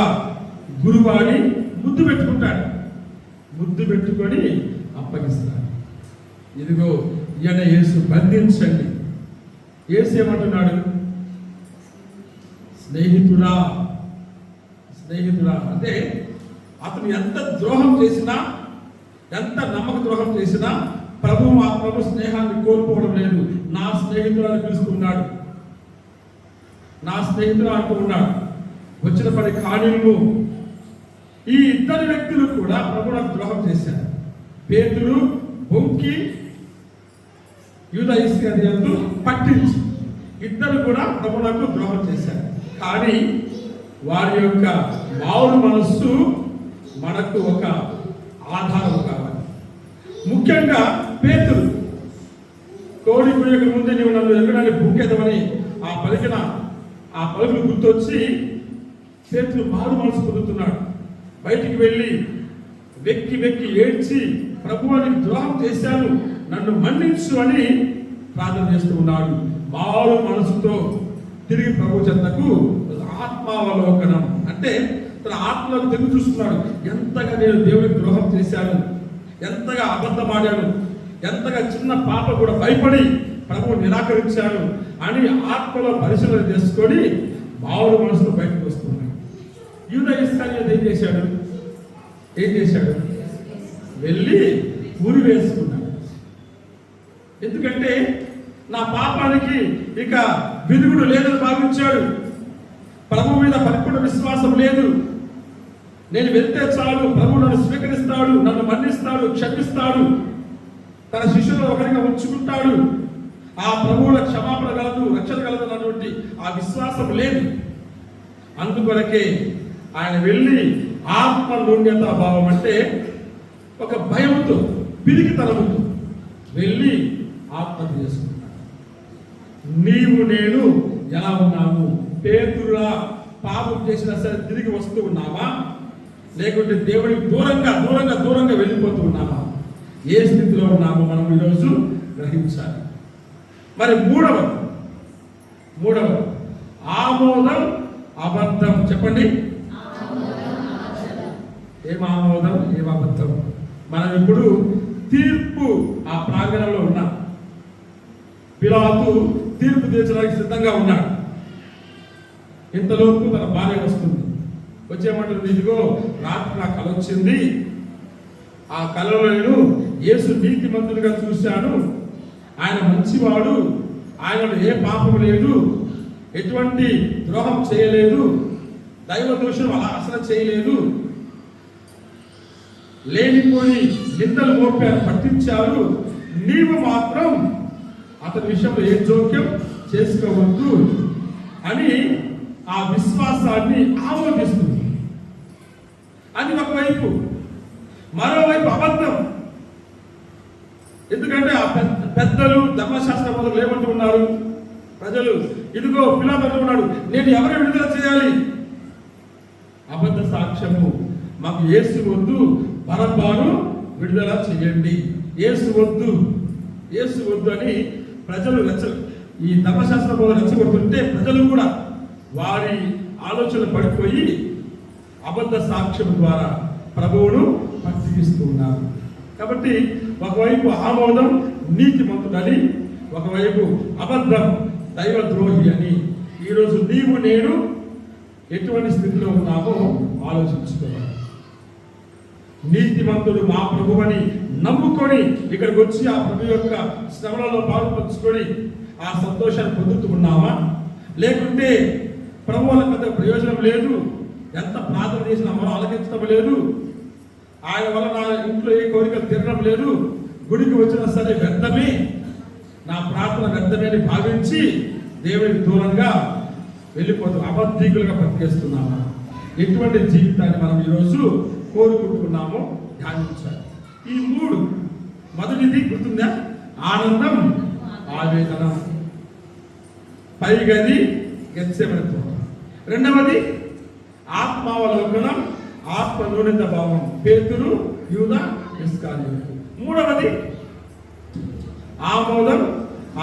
గురువాని ముద్దు పెట్టుకుంటాడు. ముద్దు పెట్టుకొని అప్పగిస్తాడు. ఇదిగో ఈయన యేసు, బంధించండి. యేసు ఏమంటున్నాడు? స్నేహితుడా అంటే అతను ఎంత ద్రోహం చేసినా, ఎంత నమ్మక ద్రోహం చేసినా ప్రభు స్నేహాన్ని కోల్పోవడం లేదు. నా స్నేహితుడు అని పిలుస్తున్నాడు, నా స్నేహితుడు అంటూ ఉన్నాడు. వచ్చిన పని కానీళ్ళు. ఈ ఇద్దరు వ్యక్తులు కూడా ప్రభువుకు ద్రోహం చేశారు. పేతురు బొంకి, యూదా ఇస్కరియోతు పట్టించి ఇద్దరు కూడా ప్రభువుకు ద్రోహం చేశారు. కానీ వారి యొక్క మామూలు మనస్సు మనకు ఒక ఆధారం కావాలి. ముఖ్యంగా పేతురు, కోడి కుయ్యక ముందే నీవు నన్ను ఎక్కడానికి బుక్కేదమని ఆ పలుకులు గుర్తొచ్చి పేతురు మారు మనసు పొందుతున్నాడు. బయటికి వెళ్ళి వెక్కి ఏడ్చి ప్రభువుని ద్రోహం చేశాను, నన్ను మన్నించు అని ప్రార్థన చేస్తూ ఉన్నాడు. మారు మనసుతో తిరిగి ప్రభు చెంతకు ఆత్మావలోకనం అంటే తన ఆత్మలకు తిరిగి చూస్తున్నాడు. ఎంతగా నేను దేవునికి ద్రోహం చేశాను, ఎంతగా అబద్ధమాడాను, ఎంతగా చిన్న పాప కూడా భయపడి ప్రభువు నిరాకరించాను అని ఆత్మలో పరిశీలన చేసుకొని మామూలు మనసుతో బయటకు వస్తున్నాడు. యూదా ఇస్కరియోతు ఏం చేశాడు? వెళ్ళి ఉరి వేసుకున్నాడు. ఎందుకంటే నా పాపానికి ఇక విరుగుడు లేదని భావించాడు. ప్రభు మీద పరిపూర్ణ విశ్వాసం లేదు. నేను వెళ్తే చాలు, ప్రభు నన్ను స్వీకరిస్తాడు, నన్ను మన్నిస్తాడు, క్షమిస్తాడు, తన శిష్యులను ఒకరిగా ఉంచుకుంటాడు, ఆ ప్రభువుల క్షమాపణ కలదు, రక్షణ కలదు అన్నటువంటి ఆ విశ్వాసం లేదు. అందుకొరకే ఆయన వెళ్ళి ఆత్మన్యూన్యత భావం అంటే ఒక భయంతో, పిరికితనముతో వెళ్ళి ఆత్మహత్య చేసుకుంటాడు. నీవు నేను ఎలా ఉన్నాము? పేతురులా పాపం చేసినా సరే తిరిగి వస్తూ ఉన్నావా, లేకుంటే దేవుడికి దూరంగా వెళ్ళిపోతూ ఉన్నామా? ఏ స్థితిలో ఉన్నామో మనం ఈరోజు గ్రహించాలి. మరి మూడవ ఆమోదం అబద్ధం. చెప్పండి, ఏం ఆమోదం, ఏం అబద్ధం? మనం ఇప్పుడు తీర్పు ఆ ప్రాంగణంలో ఉన్నాం. పిలాతు తీర్పు తీర్చడానికి సిద్ధంగా ఉన్నాడు. ఇంతలోపు తన భార్య వస్తుంది. వచ్చేమంటుంది, ఇదిగో రాత్రి నాకు కల వచ్చింది, ఆ కలలో నేను యేసు నీతిమంతుడిగా చూశాను, ఆయన మంచివాడు, ఆయనలో ఏ పాపం లేదు, ఎటువంటి ద్రోహం చేయలేదు, దైవ దోషం అలా అసలు చేయలేదు, లేనిపోయి నిందలు మోపారు, పట్టించారు, నీవు మాత్రం అతని విషయంలో ఏ జోక్యం చేసుకోవద్దు అని ఆ విశ్వాసాన్ని ఆమోదిస్తుంది. అది ఒకవైపు. మరోవైపు అబద్ధం. ఎందుకంటే ఆ పెద్దలు ధర్మశాస్త్ర బోధకులు ఏమంటూ ఉన్నారు? ప్రజలు, ఇదిగో పిలాతు అంటూ ఉన్నాడు, నేను ఎవరిని విడుదల చేయాలి? అబద్ధ సాక్ష్యము, మాకు యేసు వద్దు, బరబ్బను విడుదల చేయండి, యేసు వద్దు అని ప్రజలు ఈ ధర్మశాస్త్ర బోధ రెచ్చగొడుతుంటే ప్రజలు కూడా వారి ఆలోచనలు పడిపోయి అబద్ధ సాక్ష్యం ద్వారా ప్రభువును పట్టిస్తూ ఉన్నారు. కాబట్టి ఒకవైపు ఆమోదం నీతిమంతుడని, ఒకవైపు అబద్ధం దైవద్రోహి అని. ఈరోజు నీవు నేను ఎటువంటి స్థితిలో ఉన్నామో ఆలోచించుకోవాలి. నీతిమంతుడు మా ప్రభువని నమ్ముకొని ఇక్కడికి వచ్చి ఆ ప్రభు యొక్క శ్రమలలో పాల్పంచుకొని ఆ సంతోషాన్ని పొందుతూ ఉన్నామా? లేకుంటే ప్రభు వల్ల పెద్ద ప్రయోజనం లేదు, ఎంత ప్రార్థన చేసినా మనం ఆలకించడం లేదు, ఆయన వల్ల నా ఇంట్లో ఏ కోరికలు తీరడం లేదు, గుడికి వచ్చినా సరే వ్యర్థమే, నా ప్రార్థన వ్యర్థమే అని భావించి దేవునికి దూరంగా వెళ్ళిపోతూ అబద్ధికులుగా పనిచేస్తున్నామా? ఎటువంటి జీవితాన్ని మనం ఈరోజు కోరుకుంటున్నామో ధ్యానించాలి. ఈ మూడు, మొదటిది గుర్తుందా? ఆనందం, ఆవేదన, పైగది గెత్సేమని తోట. రెండవది ఆత్మావలోకనం, ఆత్మన్యూనత భావం, పేతురు, యూదా ఇస్కరియోతు. మూడవది ఆమోదం,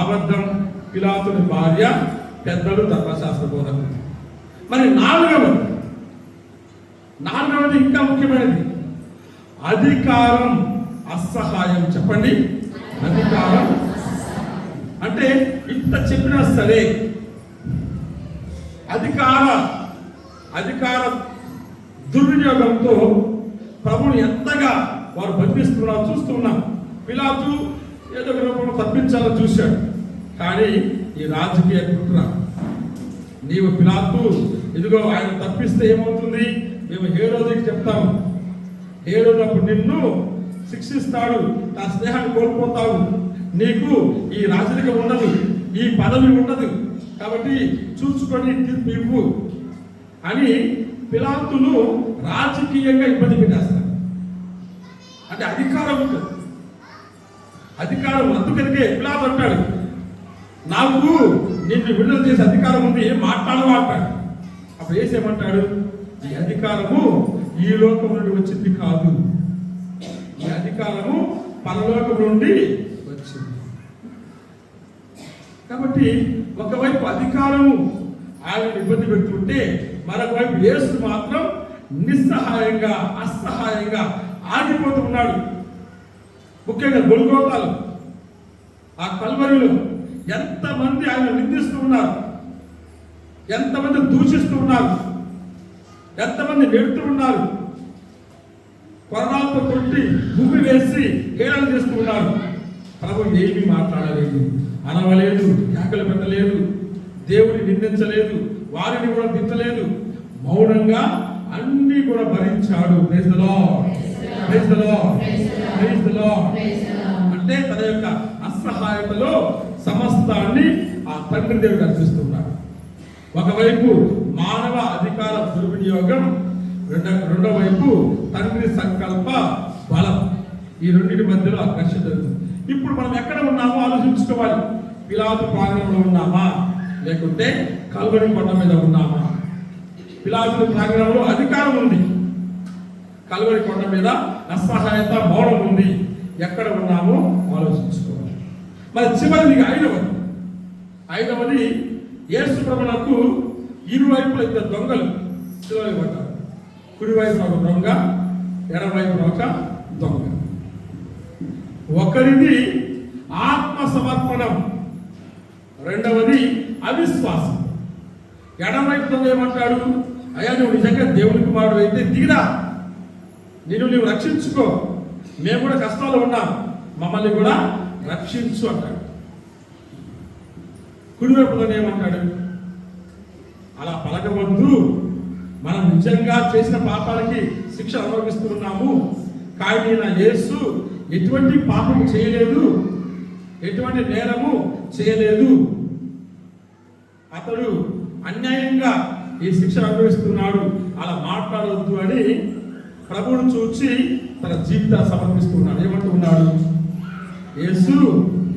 అబద్ధం, పిలాతుని భార్య, పెద్దలు, ధర్మశాస్త్ర బోధకులు. మరి నాలుగవది ఇంకా ముఖ్యమైనది, అధికారం, అసహాయం. చెప్పండి, అధికారం అంటే ఇంత చెప్పినా సరే అధికార దుర్వినియోగంతో ప్రభువుని ఎంతగా వారు బంధిస్తున్నారో చూస్తున్నాం. పిలాతు ఏదో ఒక రూపంలో తప్పించాలని చూశాడు. కానీ ఈ రాజకీయ కుట్ర, నీవు పిలాతు ఇదిగో ఆయన తప్పిస్తే ఏమవుతుంది, మేము హేరోదుకి చెప్తాము, హేరోదు అప్పుడు నిన్ను శిక్షిస్తాడు, నా స్నేహాన్ని కోల్పోతావు, నీకు ఈ రాజరికం ఉండదు, ఈ పదవి ఉండదు, కాబట్టి చూసుకొని తీర్పు ఇవ్వు అని పిలాతును రాజకీయంగా ఇబ్బంది పెట్టేస్తారు. అంటే అధికారం ఉంటుంది, అధికారం అందుకనికే పిలాతు అంటాడు, నాకు నిన్ను విడుదల చేసే అధికారం ఉంది, ఏం మాట్లాడవా అంటాడు. అప్పుడు ఏసేమంటాడు, ఈ అధికారము ఈ లోకం నుండి వచ్చింది కాదు, ఈ అధికారము పరలోకం నుండి వచ్చింది. కాబట్టి ఒకవైపు అధికారము ఆయన ఇబ్బంది పెడుతుంటే, మరొక వైపు యేసు మాత్రం నిస్సహాయంగా అసహాయంగా ఆగిపోతున్నాడు. ముఖ్యంగా గొల్గోతాలు, ఆ కల్వరిలో ఎంతమంది ఆయన నిందిస్తూ ఉన్నారు, ఎంతమంది దూషిస్తూ ఉన్నారు, ఎంతమంది నెడుతూ ఉన్నారు, కొరడాలతో కొట్టి భూమి వేసి హేళన చేస్తూ ఉన్నారు. ప్రభు ఏమీ మాట్లాడలేదు, అనవలేదు, కేకలు పెట్టలేదు, దేవుని నిందించలేదు, వారిని కూడా తిట్టలేదు, మౌనంగా అన్ని కూడా భరించాడు. Praise the lord, praise the lord, praise the lord. అంటే తన యొక్క అసహాయతలో సమస్తాన్ని ఆ తండ్రి దేవుడు కనిపిస్తున్నాడు. ఒకవైపు మానవ అధికార దుర్వినియోగం, రెండో వైపు తండ్రి సంకల్ప బలం. ఈ రెండింటి మధ్యలో ఘర్షణ జరుగుతుంది. ఇప్పుడు మనం ఎక్కడ ఉన్నామో ఆలోచించుకోవాలి. పిలాతు ప్రాంగణంలో ఉన్నామా, లేకుంటే కల్వరి కొండ మీద ఉన్నామా? పిలాతు ప్రాంగణంలో అధికారం ఉంది, కల్వరి కొండ మీద అసహాయత మౌనం ఉంది. ఎక్కడ ఉన్నామో ఆలోచించుకోవాలి. మరి చివరిది ఐదవది యేసు ప్రభువునకు ఇరువైపుల ఇద్దరు దొంగలు సిలువలో పడ్డారు. కుడివైపు ఒక దొంగ, ఎడవైపు ఒక దొంగ. ఒకరిది ఆత్మ సమర్పణం, రెండవది అవిశ్వాసం. ఎడవైపు దొంగ ఏమంటాడు, అయ్యా నువ్వు నిజంగా దేవుని కుమారుడు అయితే దిగిరా, నీవు రక్షించుకో, మేము కూడా కష్టాలు ఉన్నాం, మమ్మల్ని కూడా రక్షించు అంటాడు. కుడివైపులో ఏమంటాడు, అలా పలకవద్దు, మనం నిజంగా చేసిన పాపాలకి శిక్ష అనుభవిస్తూ ఉన్నాము, కానీ నా యేసు ఎటువంటి పాపం చేయలేదు, ఎటువంటి నేరము చేయలేదు, అతడు అన్యాయంగా ఈ శిక్ష అనుభవిస్తున్నాడు, అలా మాట్లాడవద్దు అని ప్రభువును చూచి తన జీవితాన్ని సమర్పిస్తున్నాడు. ఏమంటూ ఉన్నాడు, యేసు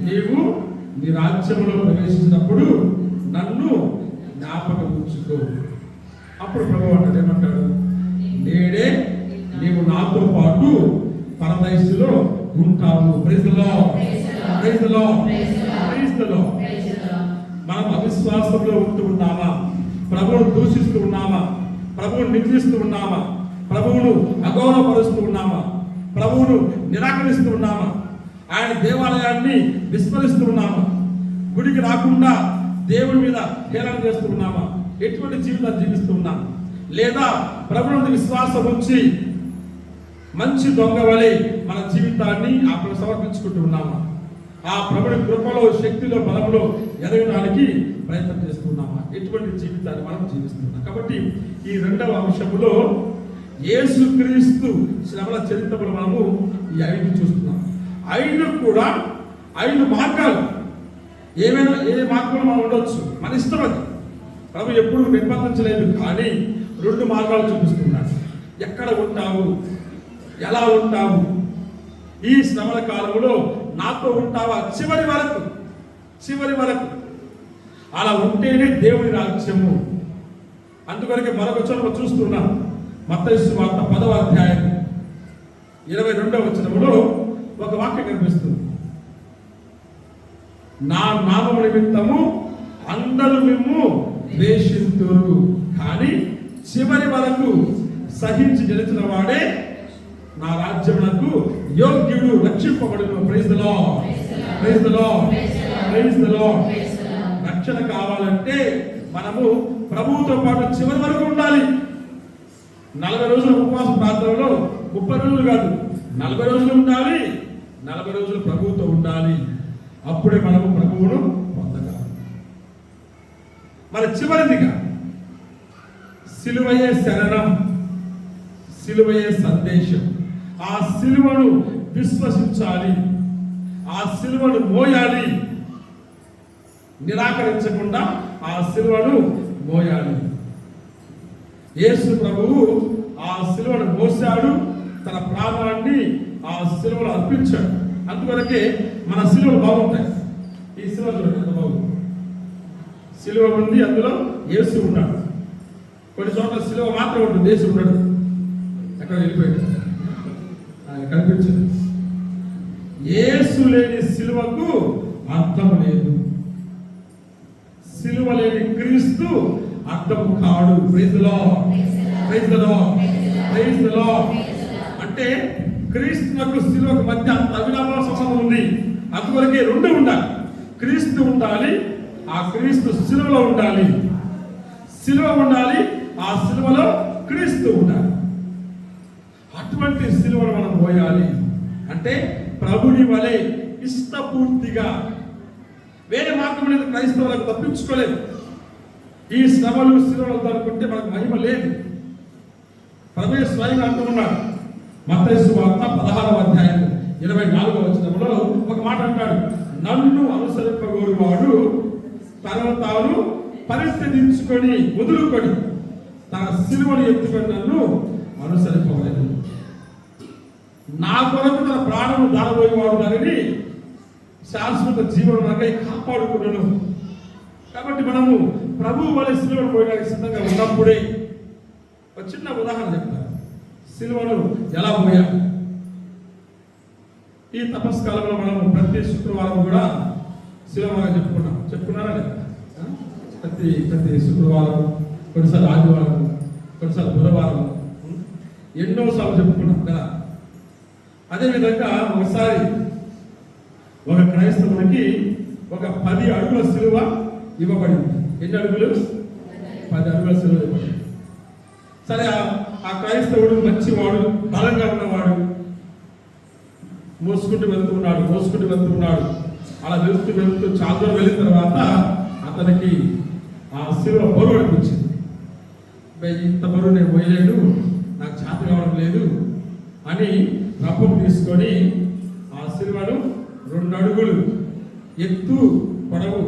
నీవు నీ రాజ్యంలో ప్రవేశించినప్పుడు నన్ను జ్ఞాపకం ఉంచుకో. అప్పుడు ప్రభు అంటాడు, ఏమంటాడు, నేడే నీవు నాతో పాటు పరదైసులో ఉంటావు. Praise the lord, praise the lord, praise the lord. మనం అవిశ్వాసంలో ఉంటూ ఉన్నామా, ప్రభువును దూషిస్తూ ఉన్నామా, ప్రభువును నిందిస్తూ ఉన్నామా, ప్రభువును అగౌరవపరుస్తూ ఉన్నామా, ప్రభువును నిరాకరిస్తూ ఉన్నామా, ఆయన దేవాలయాన్ని విస్మరిస్తూ ఉన్నామా, గుడికి రాకుండా దేవుని మీద హేళన చేస్తూ ఉన్నామా, ఎటువంటి జీవితాన్ని జీవిస్తూ ఉన్నాం, లేదా ప్రభువుని విశ్వాసం ఉంచి మంచి దొంగ వలె మన జీవితాన్ని అప్పుడు సమర్పించుకుంటూ ఉన్నామా, ఆ ప్రభుని కృపలో శక్తిలో బలంలో ఎదగడానికి ప్రయత్నం చేస్తున్నామా, ఎటువంటి జీవితాన్ని మనం జీవిస్తున్నాం. కాబట్టి ఈ రెండవ అంశములో యేసుక్రీస్తు శ్రమల చరిత్రలో మనము ఈ 5 చూస్తున్నాం. 5 కూడా 5 మార్గాలు, ఏమైనా ఏ మార్గంలో మనం ఉండొచ్చు, మన ఇష్టం అది. ప్రభు ఎప్పుడు నిర్బంధించలేదు, కానీ 2 మార్గాలు చూపిస్తున్నాడు. ఎక్కడ ఉంటావు, ఎలా ఉంటావు, ఈ శ్రమల కాలంలో నాతో ఉంటావా చివరి వరకు అలా ఉంటేనే దేవుని రాజ్యము. అందుకని మరొక చోట చూస్తున్నాం, మత్తయి సువార్త 10వ అధ్యాయం 22వ వచనములో ఒక వాక్యం కనిపిస్తుంది, నా నామము నిమిత్తము అందరూ మిమ్ము ద్వేషింతురు, కానీ చివరి వరకు సహించి గెలిచిన వాడే నా రాజ్యమునకు యోగ్యుడు, రక్షింపబడును. Praise the lord, praise the lord, praise the Lord. రక్షణ కావాలంటే మనము ప్రభువుతో పాటు చివరి వరకు ఉండాలి. 40 రోజుల ఉపవాస ప్రార్థనలో 30 రోజులు కాదు, 40 రోజులు ఉండాలి. 40 రోజులు ప్రభువుతో ఉండాలి. అప్పుడే మనము ప్రభువును పొందగలం. మరి చివరిదిగా సిలువయే శరణం, సిలువయే సందేశం. ఆ సిలువను విశ్వసించాలి, ఆ సిలువను మోయాలి, నిరాకరించకుండా ఆ సిలువను మోయాలి. యేసు ప్రభువు ఆ సిలువను మోసాడు, తన ప్రాణాన్ని ఆ సిలువలో అర్పించాడు. అందువరకే మన సిలువలు బాగుంటాయి. ఈ సిలువ చూడండి బాగుంది. సిలువ ఉంది, అందులో యేసు ఉన్నాడు. కొన్ని చోట్ల సిలువ మాత్రం ఉంటుంది, యేసు ఉన్నాడు. ఎక్కడ వెళ్ళిపోయాడు, కనిపించదు. యేసు లేని సిలువకు అర్థం లేదు. సిలువ లేని క్రీస్తు అర్థం కాడు. Praise the lord, praise the lord, praise the lord. అంటే క్రీస్తునకు సిలువకు మధ్య అంత అవినాభావ సంబంధం ఉంది. అందువరకే రెండు ఉండాలి. క్రీస్తు ఉండాలి, ఆ క్రీస్తు సిలువలో ఉండాలి. సిలువ ఉండాలి, ఆ సిలువలో క్రీస్తు ఉండాలి. అటువంటి సిలువను మనం మోయాలి. అంటే ప్రభుని వలె ఇష్టపూర్తిగా. వేరే మార్గం లేదు, క్రైస్తవులకు తప్పించుకోలేదు. ఈ శ్రమలు సిలువలు అనుకుంటే మనకు మహిమ లేదు. ప్రభువే స్వయంగా అంటున్నాడు. మత్తయి సువార్త 16వ అధ్యాయం 24వ వచనంలో ఒక మాట అంటాడు, నన్ను అనుసరింపగోరువాడు తనను తాను పరిస్థితించుకొని వదులుకొని తన సిలువను ఎత్తుకొని నన్ను అనుసరింపవలేదు. నా కొరకు తన ప్రాణము దారబోయేవాడు దానిని శాశ్వత జీవనకై కాపాడుకున్నాను. కాబట్టి మనము ప్రభువు వలె సిలువను పోయడానికి సిద్ధంగా ఉన్నప్పుడే ఒక చిన్న ఉదాహరణ చెప్తాను. సిలువను ఎలా పోయాలి? ఈ తపస్కాలంలో మనము ప్రతి శుక్రవారం కూడా సిలువగా చెప్పుకున్నారా లేదా? ప్రతి శుక్రవారం, కొన్నిసార్లు ఆదివారం, కొన్నిసార్లు బుధవారం, ఎన్నోసార్లు చెప్పుకున్నాం కదా. అదేవిధంగా ఒకసారి ఒక క్రైస్తవునికి ఒక 10 అడుగుల సిలువ ఇవ్వబడింది. ఎన్ని అడుగులు? 10 అడుగుల సిలువ ఇవ్వబడింది. సరే, ఆ క్రైస్తవుడు మంచివాడు, బలంగా ఉన్నవాడు, మోసుకుంటూ వెళ్తున్నాడు. అలా వెళ్తూ చాలా దూరం వెళ్ళిన తర్వాత అతనికి ఆ సిలువ బరువు అనిపించింది. ఇంత బరువు నేను పోయలేడు, నాకు చేత కావడం లేదు అని రప్పం తీసుకొని ఆ సిలువను 2 అడుగులు ఎత్తు, పొడవు,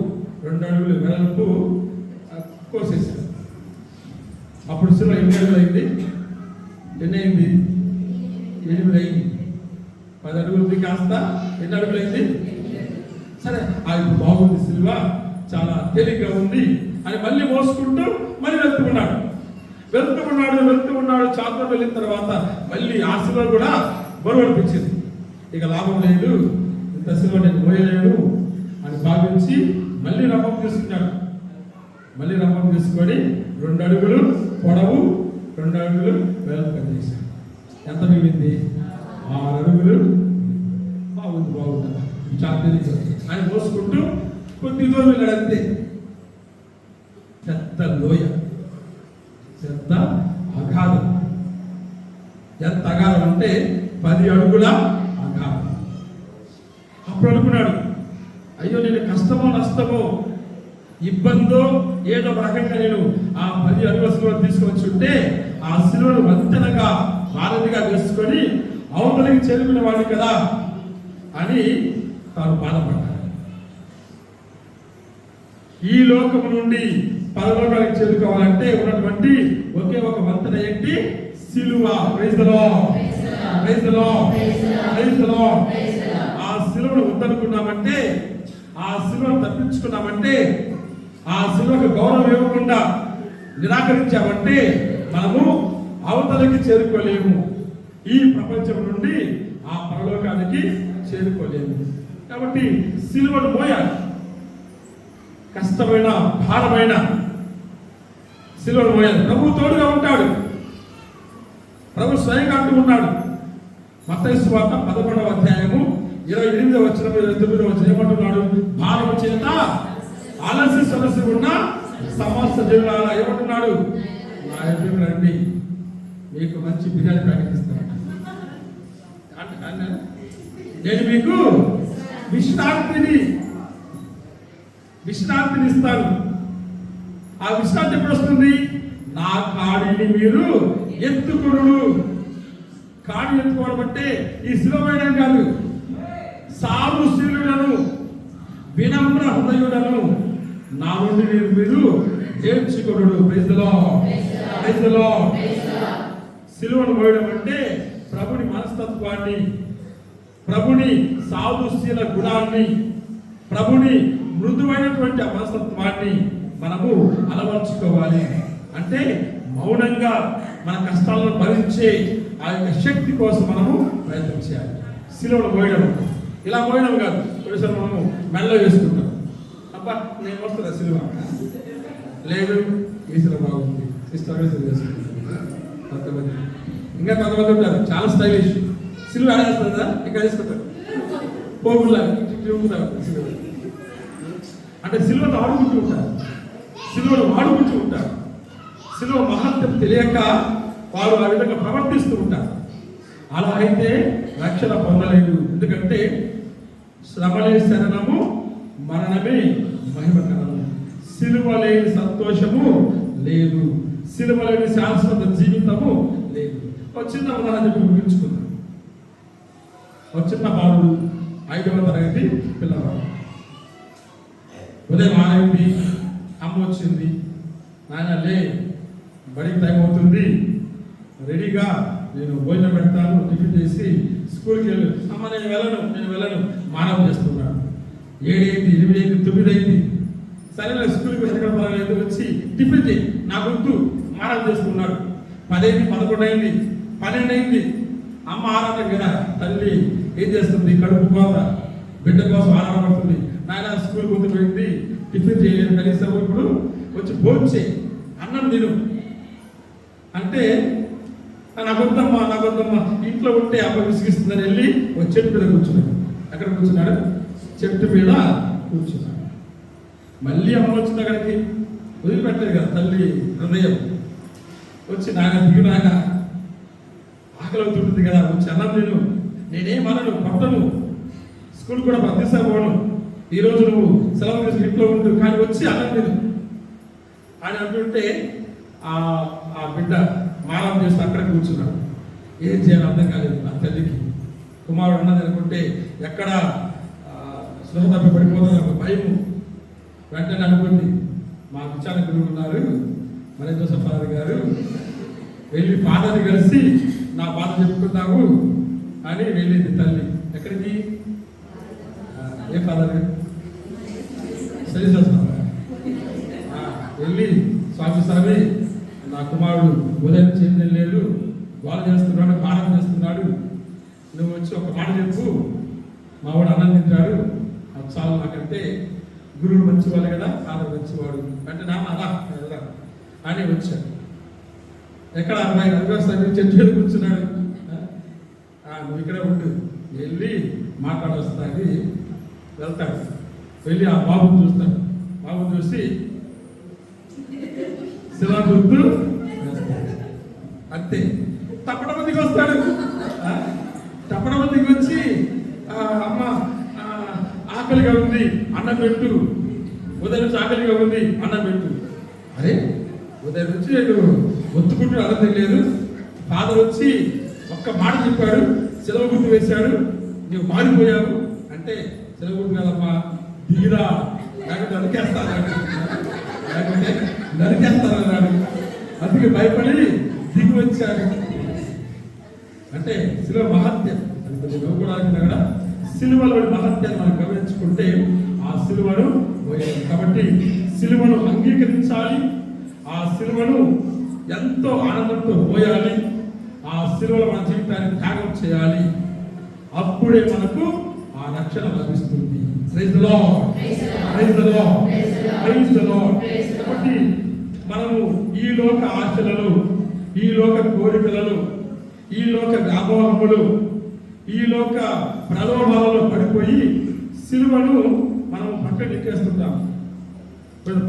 2 అడుగులు వెడల్పు కోసేసాడు. అప్పుడు సిలువ ఎన్ని అడుగులు అయింది? 8 అయింది. 10 అడుగులది కాస్త ఎన్ని అడుగులు అయింది? సరే, అది బాగుంది, సిలువ చాలా తేలిగ్గా ఉంది అని మళ్ళీ మోసుకుంటూ మళ్ళీ వెళ్తున్నాడు. చాలా వెళ్ళిన తర్వాత మళ్ళీ ఆ సిలువ కూడా బరువు అనిపించింది. ఇక లాభం లేదు, ఇంత సిలువ నేను మోయలేను అని భావించి మళ్ళీ రమ్మం తీసుకున్నాడు. మళ్ళీ రమ్మం తీసుకొని 2 అడుగులు పొడవు, 2 అడుగులు వెడల్పు చేశాడు. ఎంత మిగిలింది? 6 అడుగులు. బాగుంది చాలా తెలియదు అని మోసుకుంటూ కొద్ది దూరం వెళ్ళాడు. అంతే. పెద్ద లోయ, పెద్ద అగాధం. ఎంత అగాధం అంటే 10 అడుగుల అగాధం. అప్పుడు అనుకున్నాడు, అయ్యో నేను కష్టమో నష్టమో ఇబ్బందో ఏదో ఒక రకంగా నేను ఆ 10 అడుగుల సిలువ తీసుకొచ్చి ఉంటే ఆ సిలువను వంతెనగా వారధిగా వేసుకొని అవతలికి చేరుకునేవాడు కదా అని తాను బాధపడ్డాడు. ఈ లోకం నుండి పరలోకానికి చేరుకోవాలంటే ఉన్నటువంటి ఒకే ఒక వంతెన ఏంటి? సిలువ. Praise the lord, praise the lord, praise the lord. ఆ సిలువను వద్దనుకున్నామంటే, ఆ సిలువను తప్పించుకున్నామంటే, ఆ సిలువకు గౌరవం ఇవ్వకుండా నిరాకరించామంటే మనము అవతలకి చేరుకోలేము. ఈ ప్రపంచం నుండి ఆ పరలోకానికి చేరుకోలేము. కాబట్టి సిలువను మోయాలి. కష్టమైన, భారమైన సిలువను మోయాలి. ప్రభు తోడుగా ఉంటాడు. ప్రభు స్వయంగా అంటూ ఉన్నాడు. మత్తయి సువార్త 11వ అధ్యాయము 28వ వచనం 29వ వచనం ఏమంటున్నాడు? భారము చేత అలసి సొలసి ఉన్న సమస్త జనులారా ఏమంటున్నాడు? నా ఎదురు రండి, మీకు మంచి బిర్యానీ ప్యాకెట్ ఇస్తాను. నేను మీకు విశ్రాంతిని ఇస్తాను. ఆ విశ్రాంతి ఎప్పుడు వస్తుంది? నా కాడిని మీరు ఎత్తుకుడు. కాడి ఎత్తుకోవడం అంటే ఈ శిలువ వేయడం కాదు. సాధుశీలుడను వినమ్ర హృదయుడను నా నుండి మీరు నేర్చుకుడు. Praise the lord. శిలువను మోయడం అంటే ప్రభుని మనస్తత్వాన్ని, ప్రభుని సాధుశీల గుణాన్ని, ప్రభుని మృదువైనటువంటి ఆ మనస్తత్వాన్ని మనము అలవర్చుకోవాలి. అంటే మౌనంగా మన కష్టాలను భరించే ఆ యొక్క శక్తి కోసం మనము ప్రయత్నం చేయాలి. శిలువను మోయడం ఇలా మోయడం కాదు. కొన్నిసార్లు మనము మెల్ల వేసుకుంటాం. అబ్బా నేను వస్తుందా శిలువ? లేదు, ఈ శిలువ బాగుంది, సిస్టర్ చేసుకుంటాం. కొంతమంది ఇంకా కొంతమంది ఉంటారు చాలా స్టైలిష్. శిలువ ఆడేస్తుందా? ఇక్కడ వేసుకుంటారు పోగులా శిలువ. అంటే శిలువను ఆడుకుంటూ ఉంటారు, శిలువను వాడుకుంటూ ఉంటారు. శిలువ మహత్యం తెలియక వారు ఆ విధంగా ప్రవర్తిస్తూ ఉంటారు. అలా అయితే రక్షణ పొందలేదు. ఎందుకంటే శ్రమలే శరణము, మరణమే మహిమకరము. సిలువ లేని సంతోషము లేదు, సిలువ లేని శాశ్వత జీవితము లేదు. ఒక చిన్న ఉదాహరణ చెప్పి ముగించుకుందాం. ఒక చిన్న బాలుడు 5వ తరగతి పిల్లవాడు. ఉదయం 6 అమ్మ వచ్చింది. నాయన లే, బడికి టైం అవుతుంది, రెడీగా నేను భోజనం పెడతాను, టిఫిన్ చేసి స్కూల్కి వెళ్ళు. అమ్మ నేను వెళ్ళను మానవం చేస్తున్నాడు. 7 అయింది, 8 అయింది, 9 అయింది. సరే స్కూల్కి వెళ్ళడం పర్వాలేదు, వచ్చి టిఫిన్ చేయి, నా గుర్తు మానవం చేస్తున్నాడు. 10 అయింది, 11 అయింది, 12 అయింది. అమ్మ ఆరాటం కదా, తల్లి ఏం చేస్తుంది? కడుపు కోత, బిడ్డ కోసం ఆరాటపడుతుంది. నాయన స్కూల్ గుర్తు పోయింది, టిఫిన్ చేయలేదు, కనీసం ఇప్పుడు వచ్చి భోజనం చేయి, అన్నం తిను అంటే నాకొద్దమ్మా ఇంట్లో ఉంటే అమ్మ విసిగిస్తుందని వెళ్ళి ఒక చెట్టు మీద కూర్చున్నాడు. ఎక్కడ కూర్చున్నాడు? చెట్టు మీద కూర్చున్నాడు. మళ్ళీ అమ్మ వచ్చింది అక్కడికి, వదిలిపెట్టలేదు కదా తల్లి హృదయం. వచ్చి నాయన దిగు, నాయన ఆకలి అవుతుంటుంది కదా, వచ్చి అన్నం నేను నేనేమనను, పట్టను, స్కూల్ కూడా ప్రతిసారి ఈరోజు నువ్వు సెలవు తీసుకుని ఇంట్లో ఉండు, కానీ వచ్చి అన్నం తిను అని అంటుంటే ఆ బిడ్డ మారం చేస్తూ అక్కడ కూర్చున్నాడు. ఏం చేయాలి అర్థం కాలేదు ఆ తల్లికి. కుమారుడు అన్నది అనుకుంటే ఎక్కడ స్పృహ తప్పి పడిపోతుంది ఒక భయము. వెంటనే అనుకుంది, మా విచారణ గురువు ఉన్నారు మరి జోసెఫ్ ఫాదర్ గారు, వెళ్ళి ఫాదర్ని కలిసి నా బాధ చెప్పుకుందాము అని వెళ్ళింది తల్లి. ఎక్కడికి? ఏ ఫాదర్? సరిసా వెళ్ళి, స్వామి నా కుమారుడు ఉదయం చేయడం లేదు, వాళ్ళు చేస్తున్నాడు, పాఠం చేస్తున్నాడు, నువ్వు వచ్చి ఒక మాట చెప్పు, మా వాడు అన్నం తింటాడు, అది చాలు నాకంటే. గురువుడు మంచివాడు కదా, ఫాదర్ మంచివాడు అంటే నా అలా అని వచ్చాడు. ఎక్కడ అబ్బాయి అదివస్తాడు, చెట్టు మీద కూర్చున్నాడు. నువ్వు ఇక్కడే ఉండు, వెళ్ళి మాట్లాడొస్తానికి వెళ్తాడు. వెళ్ళి ఆ బాబుని చూస్తాడు. బాబుని చూసి శిలా గుర్తు అంతే. తప్పడమందికి వస్తాడు. తప్పడమందికి వచ్చి అమ్మ ఆకలిగా ఉంది అన్నం పెట్టు, ఉదయం నుంచి ఆకలిగా ఉంది అన్నం పెట్టు. అరే ఉదయం నుంచి నేను ఒత్తుకుంటూ అన్నం తినలేదు. ఫాదర్ వచ్చి ఒక్క మాట చెప్పాడు, సెలవు గుర్తు వేశాడు, నువ్వు మారిపోయావు అంటే సెలవు గుర్తు కదమ్మా, దిగిరా లేకపోతే నరికేస్తానన్నాడు. అందుకే భయపడి దిగి వచ్చాడు. అంటే శిలువ మహత్యం అది కొంచెం నవ్వుకోవడానికి కూడా శిలువలోని మహత్యాన్ని మనం గమనించుకుంటే ఆ శిలువను పోయాలి. కాబట్టి శిలువను అంగీకరించాలి, ఆ శిలువను ఎంతో ఆనందంతో పోయాలి, ఆ శిలువలో మన జీవితాన్ని త్యాగం చేయాలి. అప్పుడే మనకు ఆ రక్షణ లభిస్తుంది. Praise the lord, praise the lord, praise the lord. కాబట్టి మనము ఈ లోక ఆశలలో, ఈ లోక కోరికలలో, ఈ లోక వ్యామోహములు, ఈ లోక ప్రలోభాలలో పడిపోయి సిలువను మనం పక్కన ఎక్కేస్తుంటాం.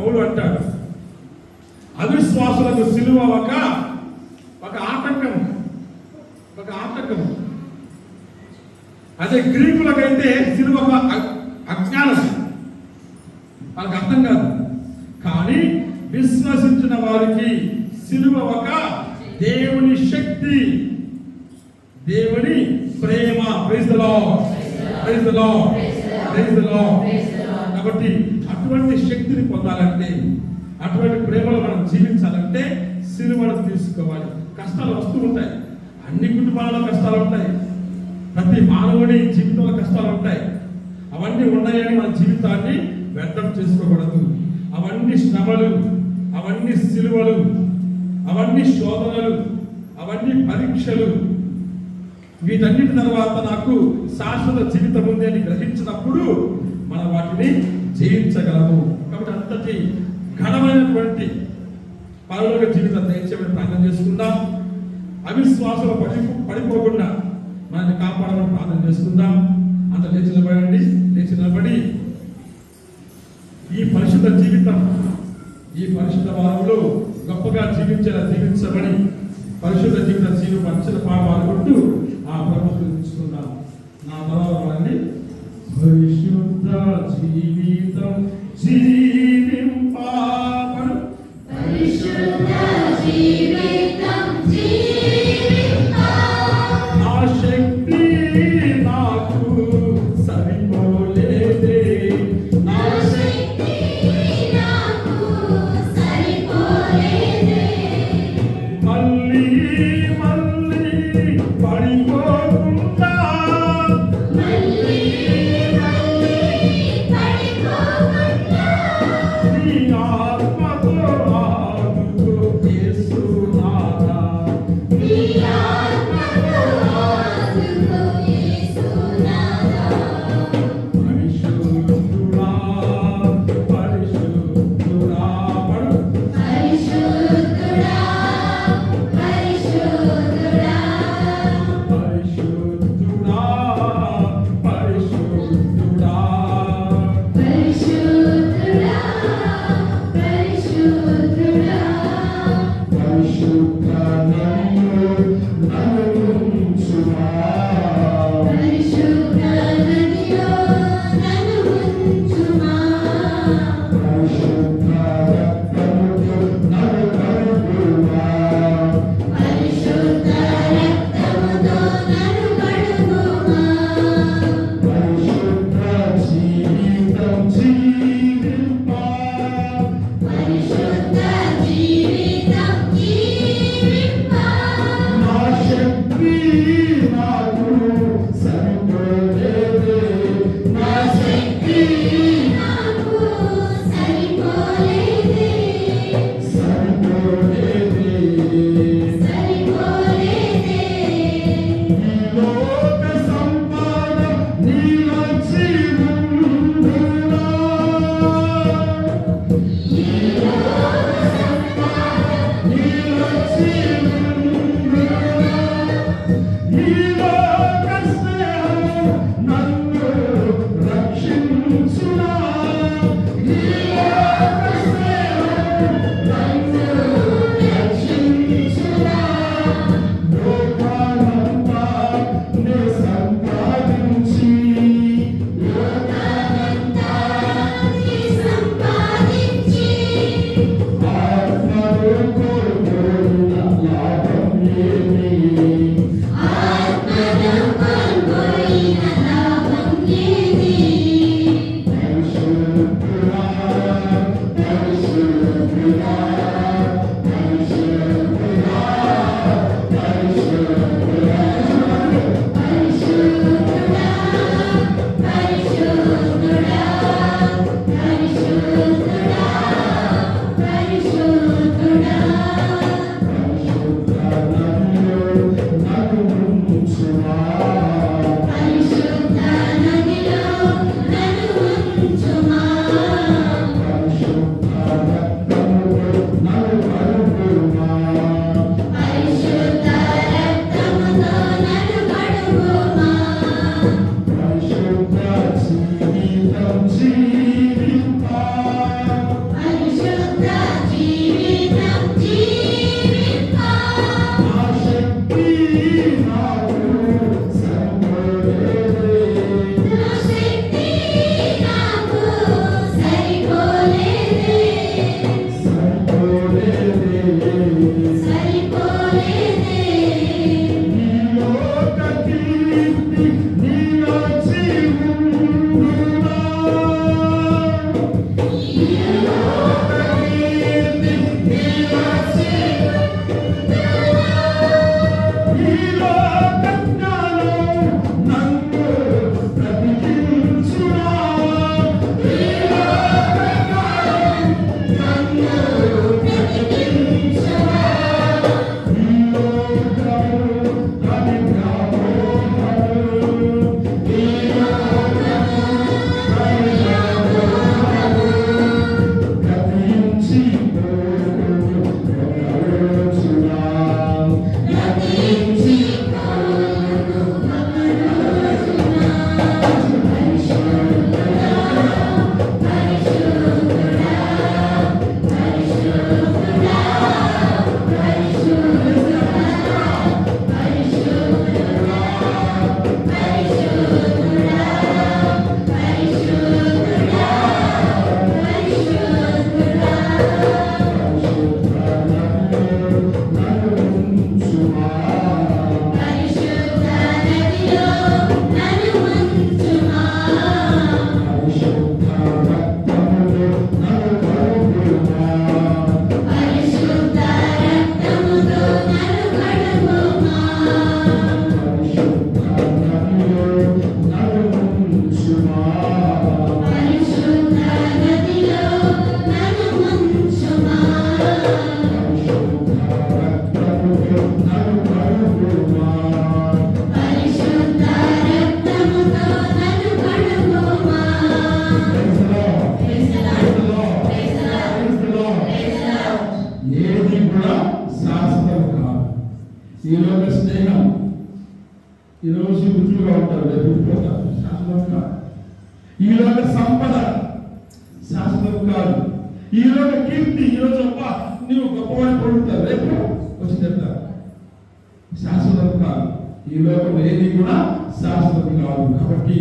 పౌలు అంటాడు, అవిశ్వాసులకు సిలువ ఒక ఆటంకం. అదే గ్రీకులకైతే సిలువ అజ్ఞానం, వాళ్ళకి అర్థం కాదు. కానీ విశ్వసించిన వారికి సిలువ ఒక దేవుని శక్తి, దేవుని ప్రేమ. Praise the lord, praise the lord, praise the lord. కాబట్టి అటువంటి శక్తిని పొందాలంటే, అటువంటి ప్రేమలో మనం జీవించాలంటే సిలువను తీసుకోవాలి. కష్టాలు వస్తూ ఉంటాయి, అన్ని కుటుంబాలలో కష్టాలు ఉంటాయి, ప్రతి మానవుడి జీవితంలో కష్టాలు ఉంటాయి. అవన్నీ ఉన్నాయని మన జీవితాన్ని వ్యర్థం చేసుకోకూడదు. అవన్నీ శ్రమలు, అవన్నీ సిలువలు, అవన్నీ శోధనలు, అవన్నీ పరీక్షలు. వీటన్నిటి తర్వాత నాకు శాశ్వత జీవితం ఉంది అని గ్రహించినప్పుడు మనం వాటిని జయించగలము. కాబట్టి అంతటి ఘనమైనటువంటి పరలోక జీవితం దయచేయమని ప్రార్థన చేసుకుందాం. అవిశ్వాసంలో పడిపోకుండా మనల్ని కాపాడమని ప్రార్థన చేసుకుందాం. అంత లేచి నిలబడి ఈ పరిశుద్ధ జీవితం, ఈ పరిశుద్ధ వారంలో గొప్పగా జీవించబడి పరిశుద్ధ జీవితం పరిచయ పాడుకుంటూ ఆ ప్రభుత్వం తీసుకుందాం. నా తర్వాత వాళ్ళని పరిశుద్ధ జీవితం జీవింపాడు, పరిశుద్ధ జీవితం నా శక్తి నాకు సరిపోలేదే, నా శక్తి నాకు సరిపోలేదే, మళ్ళీ పడిపోకుండా మళ్ళీ పడిపోకుండా నీ ఆత్మతో ఆదుకో యేసునాథా, నీ ఆత్మతో ఆదుకో యేసునాథా. పరిశుద్ధుడా పరిశుద్ధుడా పడు, పరిశుద్ధుడా పరిశుద్ధుడా పరిశుద్ధుడా పరిశుద్ధుడా పరిశుద్ధుడా పరిశుద్ధుడా పరిశుద్ధ నన్ను ఉంచుమా, పరిశుద్ధ నదిలో నన్ను ఉంచుమా, పరిశుద్ధ రక్తముతో నన్ను కడుగుమా, పరిశుద్ధ రక్తముతో నన్ను కడుగుమా, పరిశుద్ధ జీవితం జీవింపా, పరిశుద్ధ జీవితం జీవింపా, నా శక్తి నాకు సరిపోలేదే, నా శక్తి నాకు సరిపోలేదే, సరిపోలేదే. సరిపోలేదే, లోక సంపాద నీవచ్చి ఉండునా, నీవచ్చి ఉండునా, ఈ లోక స్నేహము నన్ను రక్షించునా, ఈ లోక స్నేహము నన్ను రక్షించునా, లోకానంతా నే సంపాదించి లోకానంతా నీ సంపాదించి, ఆత్మను కోల్పోయిన లాభం ఏమి, ఆత్మను కోల్పోయిన లాభం ఏది? పరిశుద్ధుడా పరిశుద్ధుడా పరిశుద్ధుడా పరిశుద్ధుడా పరిశుద్ధుడా పరిశుద్ధుడా పరిశుద్ధుడా పరిశుద్ధుడా పరిశుద్ధ నదిలో నన్ను ఉంచుమా, పరిశుద్ధ రక్తముతో నన్ను కడుగుమా, పరిశుద్ధ జీవితం ఈరోజు వృద్ధులుగా ఉంటారు, రేపు విడిపోతారు. శాశ్వతం కాదు. ఈ లోక సంపద శాశ్వతం కాదు. ఈ లోక కీర్తి ఈరోజు అబ్బా నీవు గొప్పవాడి పొందుతారు, రేపు వచ్చి చెప్తారు. శాశ్వతం కాదు. ఈ లోకం ఏది కూడా శాశ్వతం కాదు. కాబట్టి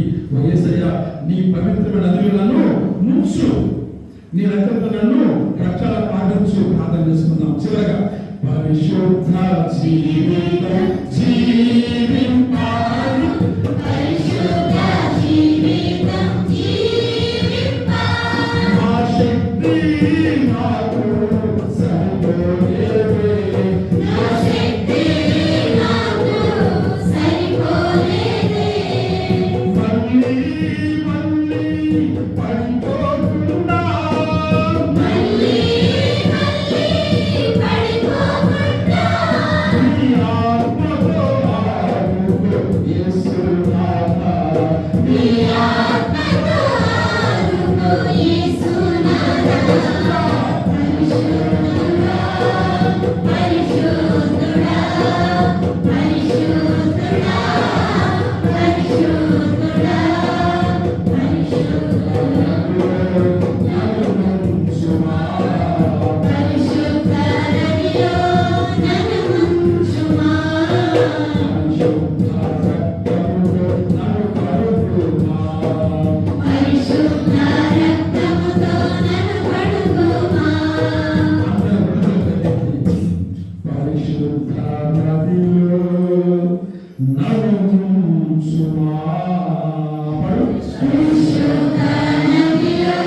యేసయ్య నీ పవిత్రమైన నదులను ముంచు, నీ రక్తంతో నన్ను రక్షణ పాటించు. ప్రార్థన చేసుకుందాం. చివరగా పరిశుద్ధ జీవితం జీవింపాలి, పరిశుద్ధ జీవితం జీవింపాలి. మా శక్తి నాకు సరిపోయేవే, నా శక్తి నాకు సరిపోలేదే. మళ్ళీ మళ్ళీ పడిపోకుండా మళ్ళీ మళ్ళీ పడిపోకుండా నీ ఆత్మతో ఆడుకో యేసునాథా. నీ ఆత్మతో ఆడుకో యేసునాథా. పరిశుద్ధుడా, పరిశుద్ధుడా, పరిశుద్ధుడా, పరిశుద్ధుడా, పరిశుద్ధుడా. పరిశుద్ధ నదిలో నన్ను ముంచుమా. పరిశుద్ధ రక్తముతో నన్ను కడుగుమా. పరిశుద్ధ నదిలో నడుచుమా. పరిశుద్ధ నదిలో